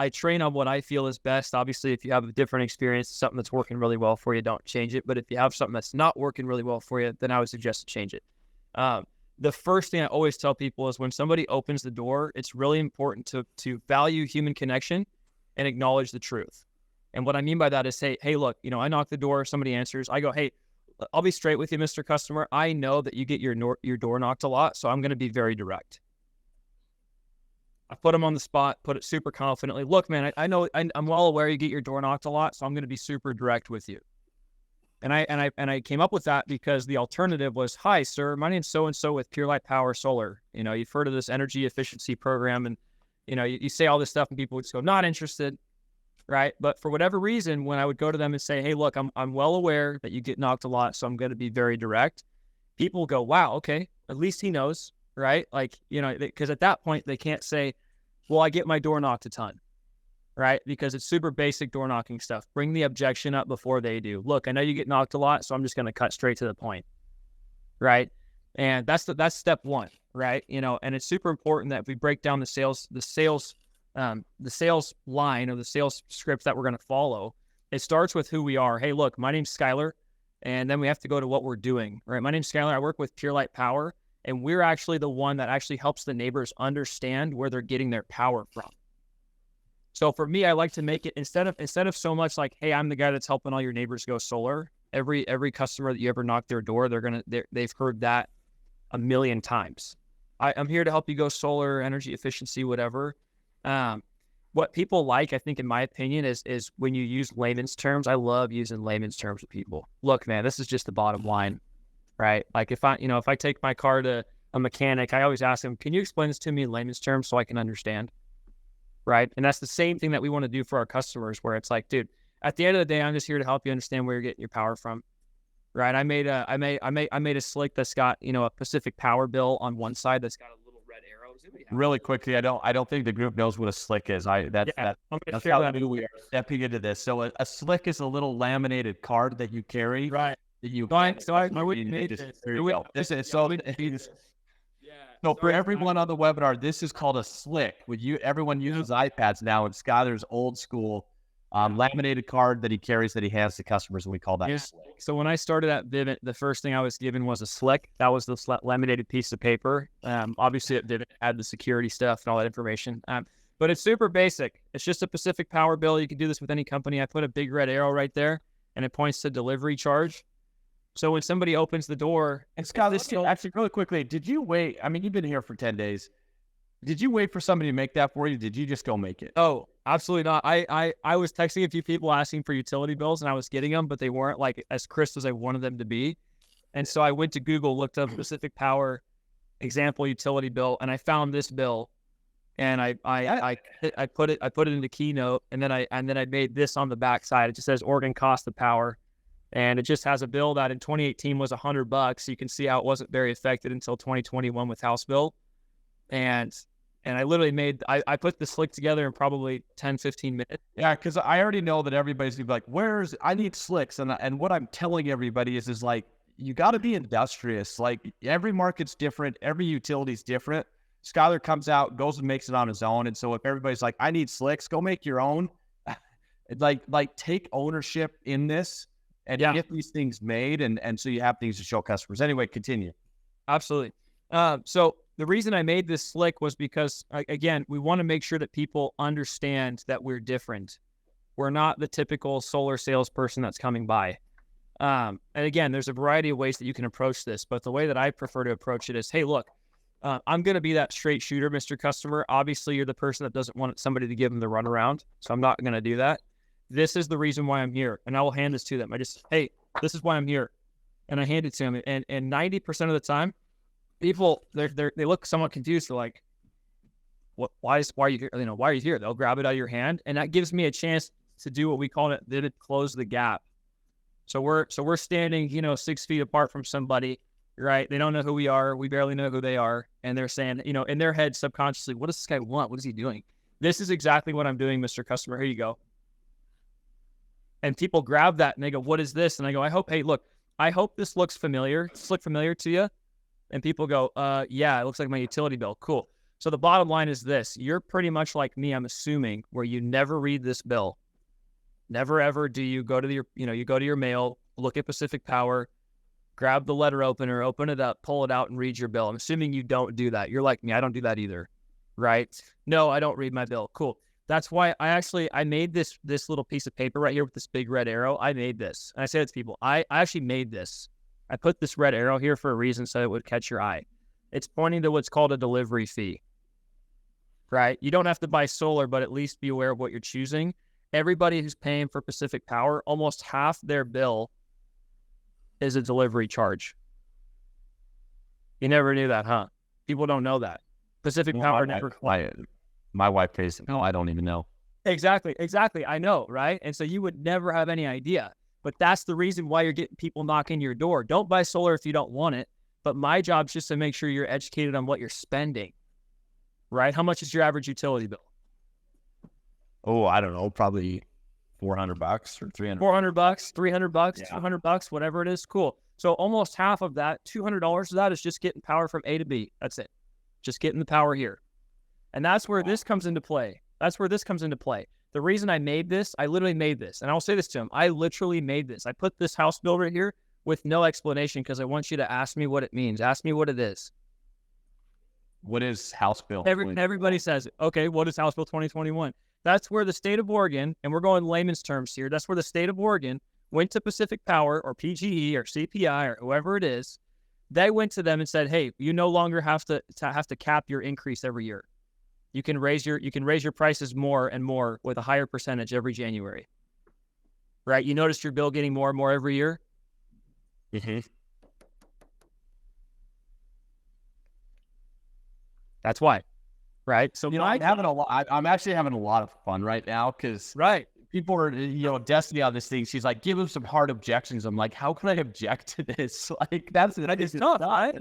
I train on what I feel is best. Obviously, if you have a different experience, something that's working really well for you, don't change it. But if you have something that's not working really well for you, then I would suggest to change it. The first thing I always tell people is when somebody opens the door, it's really important to value human connection and acknowledge the truth. And what I mean by that is, hey, look, I knock the door, somebody answers, I go, hey, I'll be straight with you, Mr. Customer. I know that you get your door knocked a lot, so I'm going to be very direct. I put them on the spot, put it super confidently. Look, man, I know I'm well aware you get your door knocked a lot, so I'm going to be super direct with you. And I came up with that because the alternative was, hi, sir, my name's so-and-so with Pure Light Power Solar. You've heard of this energy efficiency program, and, you say all this stuff and people would just go, not interested, right? But for whatever reason, when I would go to them and say, hey, look, I'm well aware that you get knocked a lot, so I'm going to be very direct. People go, wow, okay, at least he knows, right? Like, because at that point they can't say, well, I get my door knocked a ton. Right? Because it's super basic door knocking stuff. Bring the objection up before they do. Look, I know you get knocked a lot, so I'm just going to cut straight to the point. Right? And that's step one, right? And it's super important that if we break down the sales line or the sales script that we're going to follow, it starts with who we are. Hey, look, my name's Skylar, and then we have to go to what we're doing, right? My name's Skylar. I work with Pure Light Power, and we're actually the one that actually helps the neighbors understand where they're getting their power from. So for me, I like to make it instead of so much like, hey, I'm the guy that's helping all your neighbors go solar. Every customer that you ever knock their door, they've heard that a million times. I'm here to help you go solar, energy efficiency, whatever. What people like, I think, in my opinion, is when you use layman's terms. I love using layman's terms with people. Look, man, this is just the bottom line, right? Like if I take my car to a mechanic, I always ask them, can you explain this to me in layman's terms so I can understand? Right. And that's the same thing that we want to do for our customers, where it's like, dude, at the end of the day, I'm just here to help you understand where you're getting your power from. Right. I made a slick that's got, a Pacific Power bill on one side that's got a little red arrow. Really quickly, I don't think the group knows what a slick is. That's how new we are stepping into this. So a slick is a little laminated card that you carry. Right. That you So for everyone on the webinar, this is called a slick. Everyone uses iPads now, and Skylar's old school laminated card that he carries that he hands to customers, and we call that a slick. So when I started at Vivint, the first thing I was given was a slick. That was the laminated piece of paper. Obviously, at Vivint had the security stuff and all that information. But it's super basic. It's just a Pacific Power bill. You can do this with any company. I put a big red arrow right there, and it points to delivery charge. So when somebody opens the door, and Scott, actually really quickly, did you wait? I mean, you've been here for 10 days. Did you wait for somebody to make that for you? Did you just go make it? Oh, absolutely not. I was texting a few people asking for utility bills, and I was getting them, but they weren't like as crisp as I wanted them to be. And so I went to Google, looked up Pacific Power example utility bill, and I found this bill, and I put it into Keynote, and then I made this on the back side. It just says Oregon cost of power. And it just has a bill that in 2018 was $100. You can see how it wasn't very affected until 2021 with House Bill. And I literally I put the slick together in probably 10, 15 minutes. Yeah, because I already know that everybody's going to be like, I need slicks. And what I'm telling everybody is like, you got to be industrious. Like every market's different. Every utility's different. Skylar comes out, goes and makes it on his own. And so if everybody's like, I need slicks, go make your own. like take ownership in this. And get these things made, and so you have things to show customers. Anyway, continue. Absolutely. So the reason I made this slick was because, again, we want to make sure that people understand that we're different. We're not the typical solar salesperson that's coming by. And again, there's a variety of ways that you can approach this, but the way that I prefer to approach it is, hey, look, I'm going to be that straight shooter, Mr. Customer. Obviously, you're the person that doesn't want somebody to give them the runaround, so I'm not going to do that. This is the reason why I'm here. And I will hand this to them. Hey, this is why I'm here. And I hand it to them. And 90% of the time, people, they look somewhat confused. They're like, why are you here? Why are you here? They'll grab it out of your hand, and that gives me a chance to do what we call it, then close the gap. So we're standing, 6 feet apart from somebody, right? They don't know who we are. We barely know who they are. And they're saying, in their head subconsciously, what does this guy want? What is he doing? This is exactly what I'm doing, Mr. Customer. Here you go. And people grab that and they go, what is this? And I go, I hope this looks familiar. Does this look familiar to you? And people go, yeah, it looks like my utility bill. Cool. So the bottom line is this. You're pretty much like me, I'm assuming, where you never read this bill. Never ever do you go to you go to your mail, look at Pacific Power, grab the letter opener, open it up, pull it out, and read your bill. I'm assuming you don't do that. You're like me. I don't do that either, right? No, I don't read my bill. Cool. That's why I made this little piece of paper right here with this big red arrow. I made this. And I say it to people. I actually made this. I put this red arrow here for a reason so it would catch your eye. It's pointing to what's called a delivery fee, right? You don't have to buy solar, but at least be aware of what you're choosing. Everybody who's paying for Pacific Power, almost half their bill is a delivery charge. You never knew that, huh? People don't know that. Pacific Power never. My wife pays. No, I don't even know. Exactly. I know, right? And so you would never have any idea. But that's the reason why you're getting people knocking your door. Don't buy solar if you don't want it. But my job is just to make sure you're educated on what you're spending, right? How much is your average utility bill? Oh, I don't know, probably $400 or $300. $400, $300, Yeah. $200, whatever it is. Cool. So almost half of that, $200 of that is just getting power from A to B. That's it. Just getting the power here. And that's where this comes into play. The reason I made this, I literally made this. And I'll say this to him. I literally made this. I put this house bill right here with no explanation because I want you to ask me what it means. Ask me what it is. What is House Bill? Everybody says, okay, what is House Bill 2021? That's where the state of Oregon, and we're going layman's terms here, that's where the state of Oregon went to Pacific Power or PGE or CPI or whoever it is. They went to them and said, hey, you no longer have to cap your increase every year. You can raise your prices more and more with a higher percentage every January. Right? You notice your bill getting more and more every year? Mm-hmm. That's why. Right? So I'm actually having a lot of fun right now because people are, Destiny on this thing. She's like, give him some hard objections. I'm like, how can I object to this? Like that's tough, right?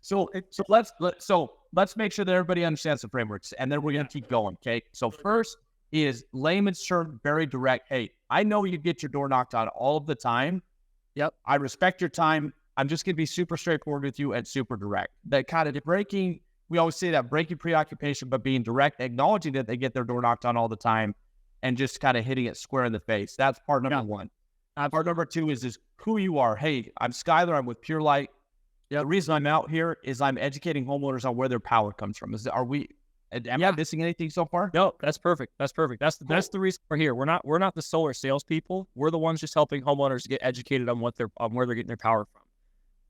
So let's make sure that everybody understands the frameworks, and then we're gonna keep going. Okay. So first is layman's term, very direct. Hey, I know you get your door knocked on all of the time. Yep. I respect your time. I'm just gonna be super straightforward with you and super direct. That kind of breaking. We always say that breaking preoccupation, but being direct, acknowledging that they get their door knocked on all the time, and just kind of hitting it square in the face. That's part number one. Part number two is who you are. Hey, I'm Skylar. I'm with Pure Light. The reason I'm out here is I'm educating homeowners on where their power comes from. Am I missing anything so far? No, that's perfect. That's the reason we're here. We're not the solar salespeople. We're the ones just helping homeowners get educated on where they're getting their power from.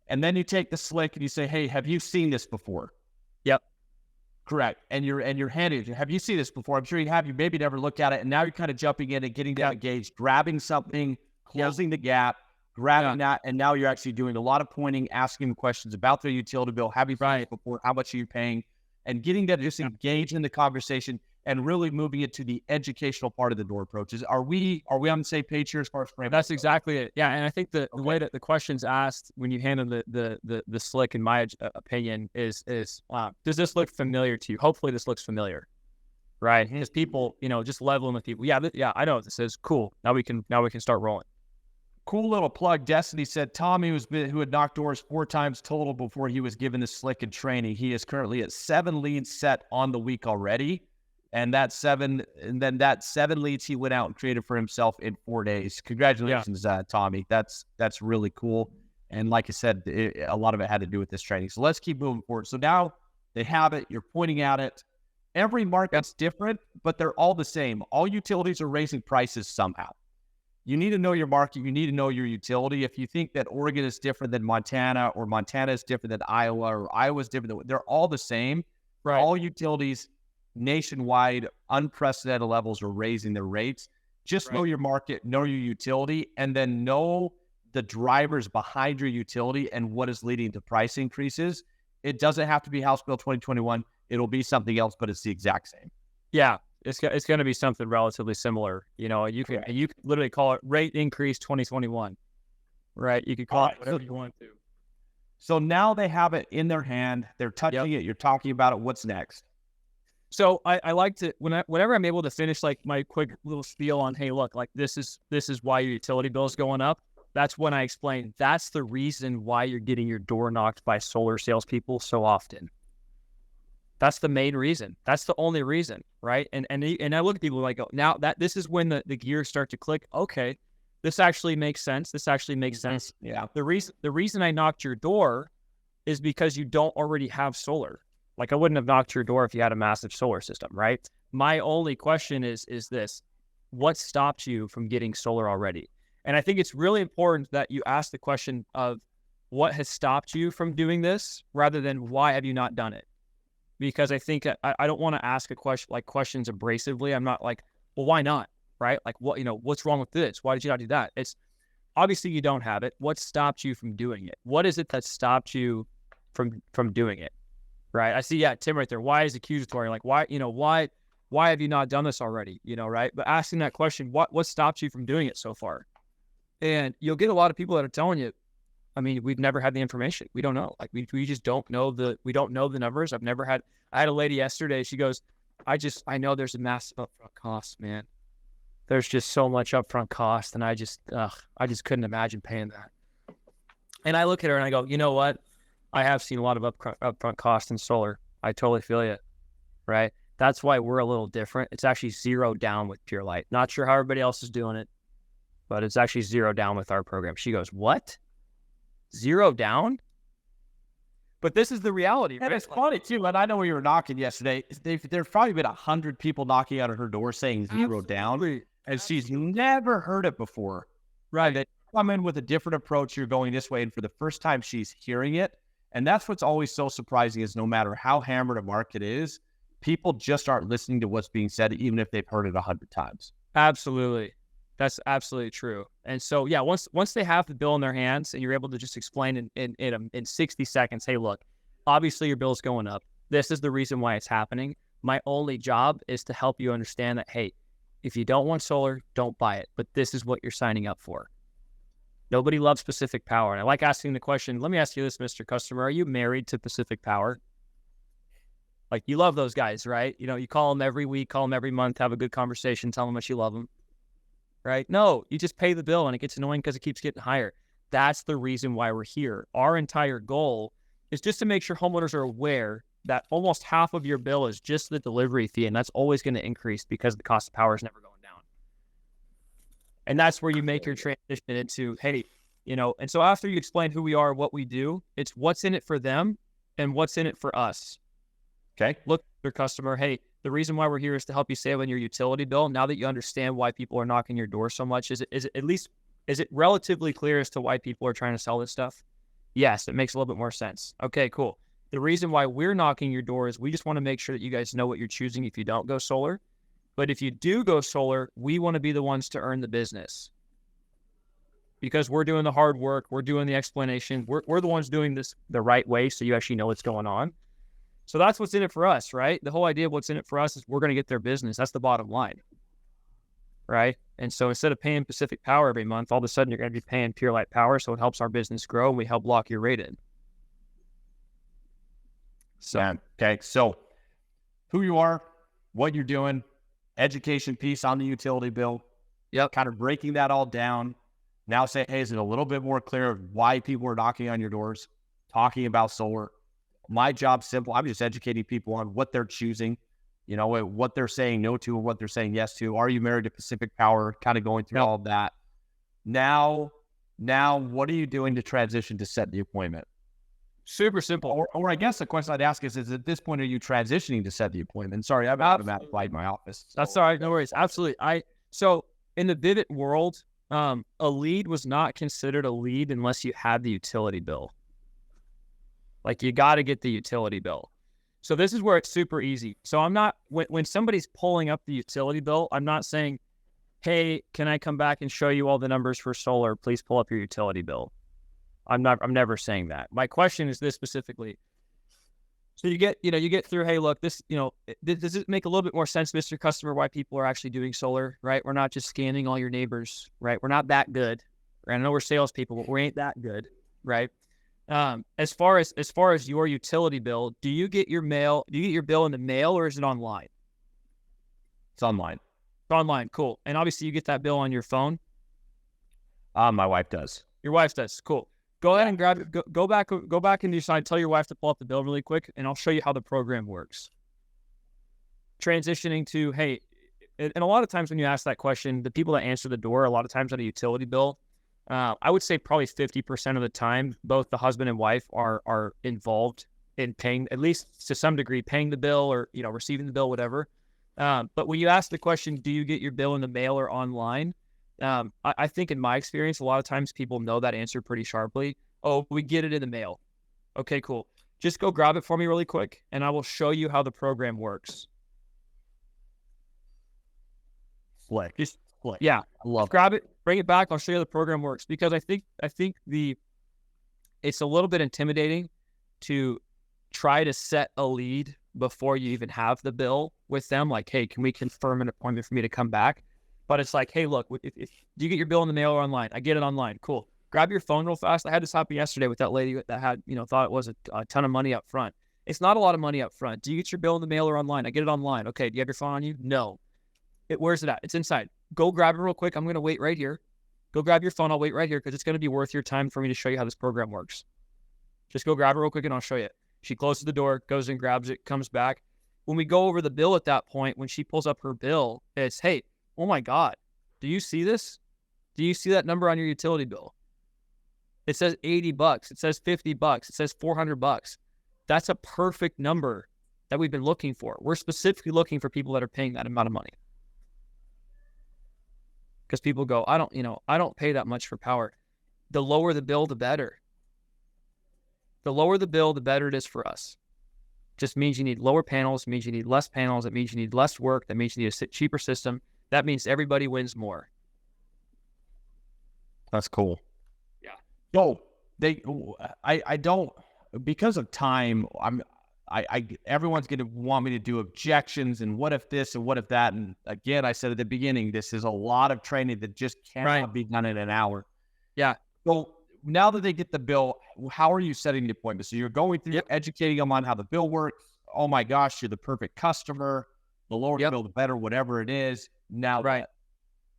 And then you take the slick and you say, hey, have you seen this before? Yep. Correct. And you're handing it. Have you seen this before? I'm sure you have. You maybe never looked at it. And now you're kind of jumping in and getting them engaged, grabbing something, closing the gap, grabbing that. And now you're actually doing a lot of pointing, asking them questions about their utility bill. Have you seen it before? How much are you paying? And getting them to just engage in the conversation and really moving it to the educational part of the door approaches. Are we on the same page here as far as framework? That's exactly it. Yeah, and I think the way that the question's asked when you handle the slick, in my opinion, is does this look familiar to you? Hopefully, this looks familiar, right? Because people, just leveling with people. Yeah, I know what this is. Cool. Now we can start rolling. Cool little plug. Destiny said Tommy who had knocked doors 4 times total before he was given the slick and training. He is currently at 7 leads set on the week already. And that 7 leads he went out and created for himself in 4 days. Congratulations, Tommy. That's really cool. And like I said, a lot of it had to do with this training. So let's keep moving forward. So now they have it. You're pointing at it. Every market's different, but they're all the same. All utilities are raising prices somehow. You need to know your market. You need to know your utility. If you think that Oregon is different than Montana, or Montana is different than Iowa, or Iowa is different, they're all the same. Right. All utilities nationwide, unprecedented levels are raising their rates. Just know your market, know your utility, and then know the drivers behind your utility and what is leading to price increases. It doesn't have to be House Bill 2021. It'll be something else, but it's the exact same. Yeah, it's going to be something relatively similar. You know, you can literally call it rate increase 2021, right? You could call it whatever you want to. So now they have it in their hand. They're touching it. You're talking about it. What's next? So I like to whenever I'm able to finish like my quick little spiel on, hey, look, like this is why your utility bill is going up. That's when I explain that's the reason why you're getting your door knocked by solar salespeople so often. That's the main reason. That's the only reason, right? And I look at people like, oh, now that this is when the gears start to click. Okay, this actually makes sense. This actually makes sense. Yeah. The reason I knocked your door is because you don't already have solar. Like I wouldn't have knocked your door if you had a massive solar system, right? My only question is this: what stopped you from getting solar already? And I think it's really important that you ask the question of what has stopped you from doing this rather than why have you not done it? Because I think I don't want to ask a question like questions abrasively. I'm not like, well, why not? Right? Like what's wrong with this? Why did you not do that? It's obviously you don't have it. What stopped you from doing it? What is it that stopped you from doing it? Right. I see. Yeah. Tim right there. Why is accusatory? Like why have you not done this already? Right. But asking that question, what stops you from doing it so far? And you'll get a lot of people that are telling you, I mean, we've never had the information. We don't know. Like we just don't know we don't know the numbers. I had a lady yesterday. She goes, I know there's a massive upfront cost, man. There's just so much upfront cost. And I just couldn't imagine paying that. And I look at her and I go, you know what? I have seen a lot of upfront cost in solar. I totally feel you, right? That's why we're a little different. It's actually zero down with Pure Light. Not sure how everybody else is doing it, but it's actually zero down with our program. She goes, what? Zero down? But this is the reality, right? And it's funny too, and I know we were knocking yesterday. There's probably been 100 people knocking on her door saying zero down, and she's never heard it before. Right? They come in with a different approach. You're going this way, and for the first time, she's hearing it. And that's what's always so surprising is no matter how hammered a market is, people just aren't listening to what's being said, even if they've heard it 100 times. Absolutely. That's absolutely true. And so, yeah, once they have the bill in their hands and you're able to just explain in 60 seconds, hey, look, obviously your bill's going up. This is the reason why it's happening. My only job is to help you understand that, hey, if you don't want solar, don't buy it. But this is what you're signing up for. Nobody loves Pacific Power. And I like asking the question, let me ask you this, Mr. Customer, are you married to Pacific Power? Like you love those guys, right? You call them every week, call them every month, have a good conversation, tell them how much you love them, right? No, you just pay the bill and it gets annoying because it keeps getting higher. That's the reason why we're here. Our entire goal is just to make sure homeowners are aware that almost half of your bill is just the delivery fee, and that's always going to increase because the cost of power is never going down. And that's where you make your transition into, hey, and so after you explain who we are, what we do, it's what's in it for them and what's in it for us. Okay. Look, your customer, hey, the reason why we're here is to help you save on your utility bill. Now that you understand why people are knocking your door so much, is it relatively clear as to why people are trying to sell this stuff? Yes, it makes a little bit more sense. Okay, cool. The reason why we're knocking your door is we just want to make sure that you guys know what you're choosing if you don't go solar. But if you do go solar, we want to be the ones to earn the business because we're doing the hard work. We're doing the explanation. We're the ones doing this the right way. So you actually know what's going on. So that's what's in it for us, right? The whole idea of what's in it for us is we're going to get their business. That's the bottom line, right? And so instead of paying Pacific Power every month, all of a sudden you're going to be paying Pure Light Power. So it helps our business grow and we help lock your rate in. So, okay. So who you are, what you're doing, education piece on the utility bill. Yep. Kind of breaking that all down. Now say, hey, is it a little bit more clear of why people are knocking on your doors, talking about solar? My job's simple. I'm just educating people on what they're choosing, what they're saying no to and what they're saying yes to. Are you married to Pacific Power? Kind of going through all of that. Now, what are you doing to transition to set the appointment? Super simple. Or I guess the question I'd ask is at this point, are you transitioning to set the appointment? Sorry, I'm out of my office. So. That's all right. No worries. Absolutely. So in the Vivint world, a lead was not considered a lead unless you had the utility bill. Like you got to get the utility bill. So this is where it's super easy. So I'm not, when somebody's pulling up the utility bill, I'm not saying, hey, can I come back and show you all the numbers for solar? Please pull up your utility bill. I'm never saying that. My question is this specifically. So you get through, hey, look, this, does it make a little bit more sense, Mr. Customer, why people are actually doing solar, right? We're not just scanning all your neighbors, right? We're not that good. I know we're salespeople, but we ain't that good, right? As far as your utility bill, do you get your bill in the mail or is it online? It's online. It's online, cool. And obviously you get that bill on your phone. My wife does. Your wife does, cool. Go ahead and grab it. Go back into your side. Tell your wife to pull up the bill really quick, and I'll show you how the program works. Transitioning to, hey, and a lot of times when you ask that question, the people that answer the door, a lot of times on a utility bill, I would say probably 50% of the time, both the husband and wife are involved in paying, at least to some degree, paying the bill or receiving the bill, whatever. But when you ask the question, do you get your bill in the mail or online? I think in my experience, a lot of times people know that answer pretty sharply. Oh, we get it in the mail. Okay, cool. Just go grab it for me really quick, and I will show you how the program works. Slick. Just Slick. Yeah. I love Grab it, bring it back. I'll show you how the program works, because I think it's a little bit intimidating to try to set a lead before you even have the bill with them. Like, hey, can we confirm an appointment for me to come back? But it's like, hey, look, do you get your bill in the mail or online? I get it online. Cool. Grab your phone real fast. I had this happen yesterday with that lady that had, thought it was a ton of money up front. It's not a lot of money up front. Do you get your bill in the mail or online? I get it online. Okay. Do you have your phone on you? No. Where's it at? It's inside. Go grab it real quick. I'm going to wait right here. Go grab your phone. I'll wait right here because it's going to be worth your time for me to show you how this program works. Just go grab it real quick and I'll show you. She closes the door, goes and grabs it, comes back. When we go over the bill at that point, when she pulls up her bill, it's, hey, oh my God, do you see this? Do you see that number on your utility bill? It says $80. It says $50. It says $400. That's a perfect number that we've been looking for. We're specifically looking for people that are paying that amount of money. Because people go, I don't pay that much for power. The lower the bill, the better. The lower the bill, the better it is for us. Just means you need lower panels, means you need less panels, it means you need less work, that means you need a cheaper system. That means everybody wins more. That's cool. Yeah. Yo, I don't, because of time, everyone's going to want me to do objections and what if this and what if that. And again, I said at the beginning, this is a lot of training that just cannot be done in an hour. Yeah. So now that they get the bill, how are you setting the appointment? So you're going through, educating them on how the bill works. Oh my gosh, you're the perfect customer. The lower the bill, the better, whatever it is. Now, right.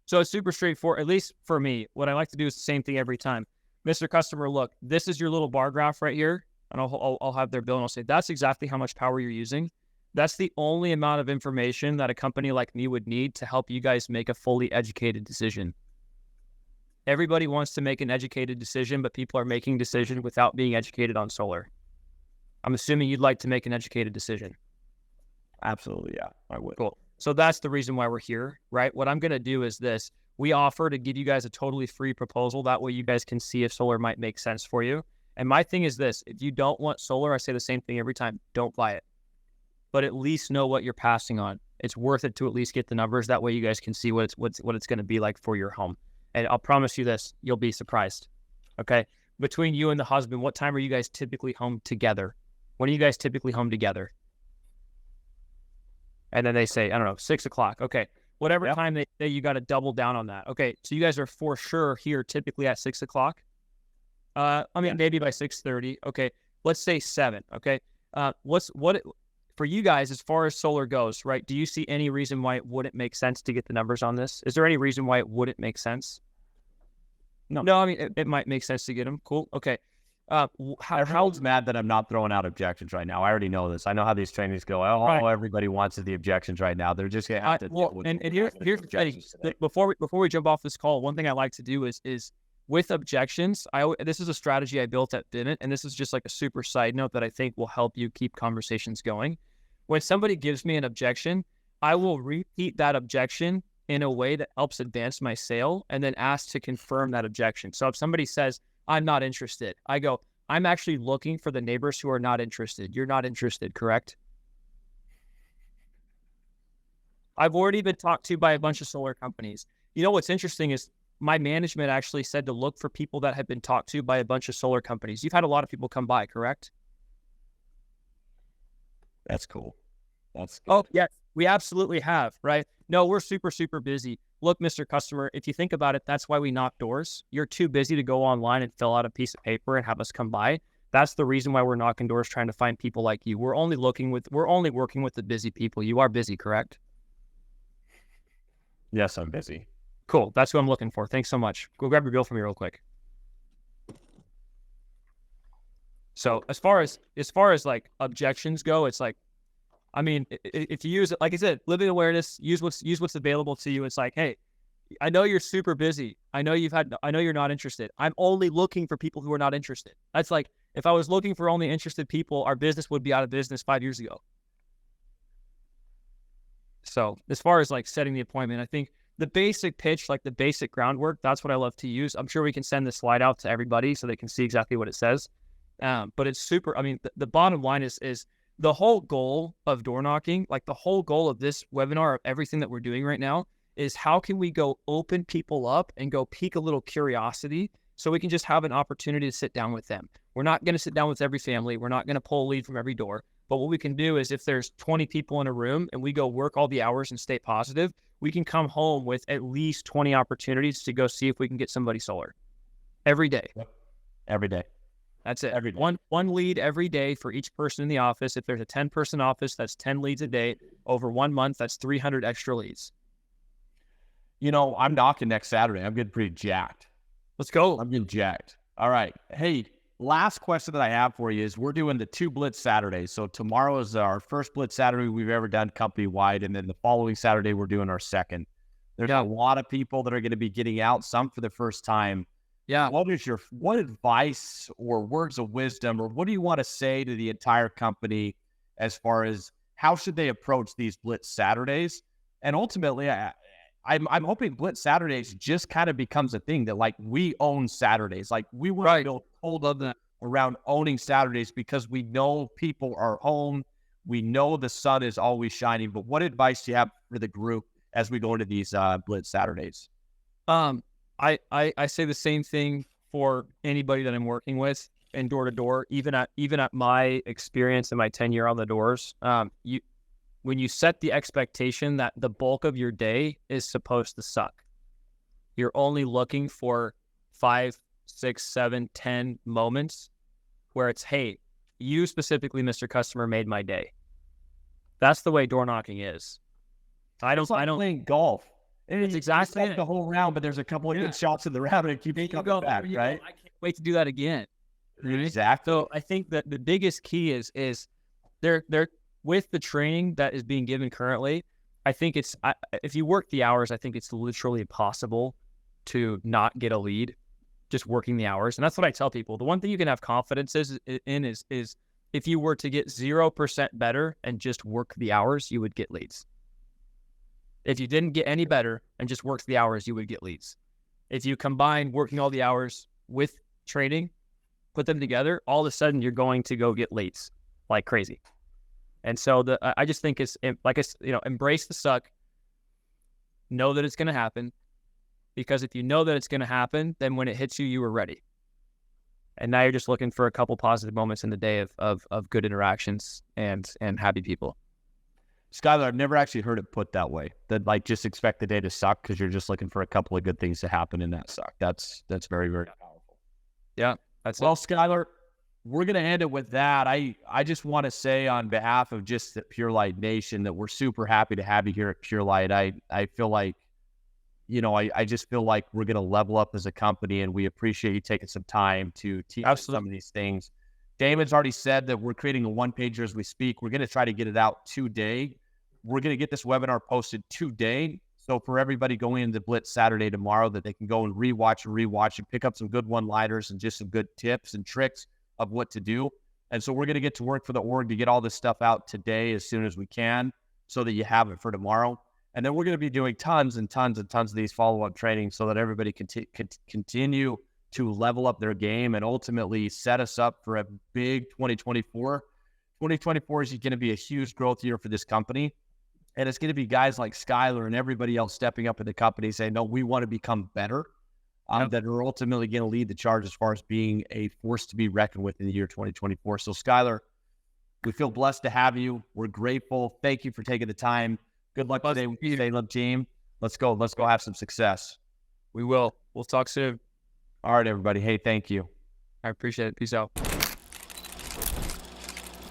So it's super straightforward, at least for me. What I like to do is the same thing every time. Mr. Customer, look, this is your little bar graph right here. And I'll have their bill and I'll say, that's exactly how much power you're using. That's the only amount of information that a company like me would need to help you guys make a fully educated decision. Everybody wants to make an educated decision, but people are making decisions without being educated on solar. I'm assuming you'd like to make an educated decision. Absolutely, yeah, I would. Cool. So that's the reason why we're here, right? What I'm going to do is this. We offer to give you guys a totally free proposal. That way you guys can see if solar might make sense for you. And my thing is this. If you don't want solar, I say the same thing every time. Don't buy it. But at least know what you're passing on. It's worth it to at least get the numbers. That way you guys can see what it's going to be like for your home. And I'll promise you this. You'll be surprised. Okay? Between you and the husband, what time are you guys typically home together? When are you guys typically home together? And then they say, I don't know, 6 o'clock. Okay. Whatever time they say, you got to double down on that. Okay. So you guys are for sure here typically at 6 o'clock. Maybe by 6:30. Okay. Let's say 7. Okay. For you guys, as far as solar goes, right? Do you see any reason why it wouldn't make sense to get the numbers on this? Is there any reason why it wouldn't make sense? No, I mean, it might make sense to get them. Cool. Okay. Everyone's mad that I'm not throwing out objections right now. I already know this. I know how these trainings go. Everybody wants the objections right now. They're just going to have to. Here's the thing. Before we jump off this call, one thing I like to do is with objections. This is a strategy I built at Vivint, and this is just like a super side note that I think will help you keep conversations going. When somebody gives me an objection, I will repeat that objection in a way that helps advance my sale, and then ask to confirm that objection. So if somebody says, I'm not interested, I go, I'm actually looking for the neighbors who are not interested. You're not interested, correct? I've already been talked to by a bunch of solar companies. You know what's interesting is my management actually said to look for people that have been talked to by a bunch of solar companies. You've had a lot of people come by, correct? That's cool. That's good. Oh, yes, we absolutely have, right? No, we're super, super busy. Look, Mr. Customer, if you think about it, that's why we knock doors. You're too busy to go online and fill out a piece of paper and have us come by. That's the reason why we're knocking doors, trying to find people like you. We're only working with the busy people. You are busy, correct? Yes, I'm busy. Cool. That's who I'm looking for. Thanks so much. Go grab your bill for me real quick. So as far as like objections go, it's like, I mean, if you use it, like I said, living awareness, use what's available to you. It's like, hey, I know you're super busy. I know you're not interested. I'm only looking for people who are not interested. That's like, if I was looking for only interested people, our business would be out of business 5 years ago. So as far as like setting the appointment, I think the basic pitch, like the basic groundwork, that's what I love to use. I'm sure we can send the slide out to everybody so they can see exactly what it says. But it's super, I mean, the bottom line is the whole goal of door knocking, like the whole goal of this webinar, of everything that we're doing right now, is how can we go open people up and go pique a little curiosity so we can just have an opportunity to sit down with them. We're not going to sit down with every family. We're not going to pull a lead from every door. But what we can do is if there's 20 people in a room and we go work all the hours and stay positive, we can come home with at least 20 opportunities to go see if we can get somebody solar every day. Yep. Every day. That's it. Every day. One lead every day for each person in the office. If there's a 10-person office, that's 10 leads a day. Over 1 month, that's 300 extra leads. You know, I'm knocking next Saturday. I'm getting pretty jacked. Let's go. I'm getting jacked. All right. Hey, last question that I have for you is we're doing the 2 Blitz Saturdays. So tomorrow is our first Blitz Saturday we've ever done company-wide, and then the following Saturday we're doing our second. There's a lot of people that are going to be getting out, some for the first time. Yeah. What advice or words of wisdom, or what do you want to say to the entire company as far as how should they approach these Blitz Saturdays? And ultimately, I'm hoping Blitz Saturdays just kind of becomes a thing that like we own Saturdays. Like we want to build hold of them around owning Saturdays because we know people are home. We know the sun is always shining. But what advice do you have for the group as we go into these Blitz Saturdays? I say the same thing for anybody that I'm working with and door to door, even at my experience and my tenure on the doors. When you set the expectation that the bulk of your day is supposed to suck, you're only looking for 5, 6, 7, 10 moments where it's, hey, you specifically, Mr. Customer, made my day. That's the way door knocking is. I don't playing golf. It's exactly the whole round, but there's a couple of good shots in the round and it keeps coming back, right? I can't wait to do that again. Exactly. So I think that the biggest key is they're with the training that is being given currently. I think if you work the hours, I think it's literally impossible to not get a lead just working the hours. And that's what I tell people. The one thing you can have confidence is if you were to get 0% better and just work the hours, you would get leads. If you didn't get any better and just worked the hours, you would get leads. If you combine working all the hours with training, put them together, all of a sudden you're going to go get leads like crazy. And so I just think it's like, embrace the suck, know that it's going to happen, because if you know that it's going to happen, then when it hits you, you were ready. And now you're just looking for a couple positive moments in the day of good interactions and happy people. Skylar, I've never actually heard it put that way. That like just expect the day to suck because you're just looking for a couple of good things to happen in that suck. That's very, very powerful. Yeah, well, Skylar, we're gonna end it with that. I just want to say on behalf of just the Pure Light Nation that we're super happy to have you here at Pure Light. I feel like, I just feel like we're gonna level up as a company, and we appreciate you taking some time to teach us some of these things. Damon's already said that we're creating a one-pager as we speak. We're gonna try to get it out today. We're going to get this webinar posted today. So for everybody going into Blitz Saturday tomorrow, that they can go and rewatch and pick up some good one-liners and just some good tips and tricks of what to do. And so we're going to get to work for the org to get all this stuff out today as soon as we can so that you have it for tomorrow. And then we're going to be doing tons and tons and tons of these follow-up trainings so that everybody can continue to level up their game and ultimately set us up for a big 2024. 2024 is going to be a huge growth year for this company. And it's going to be guys like Skylar and everybody else stepping up in the company saying, no, we want to become better, that are ultimately going to lead the charge as far as being a force to be reckoned with in the year 2024. So Skylar, We feel blessed to have you. We're grateful. Thank you for taking the time. Good luck today with the Salem team. Let's go have some success. We will. We'll talk soon. All right, everybody. Hey, thank you. I appreciate it. Peace out.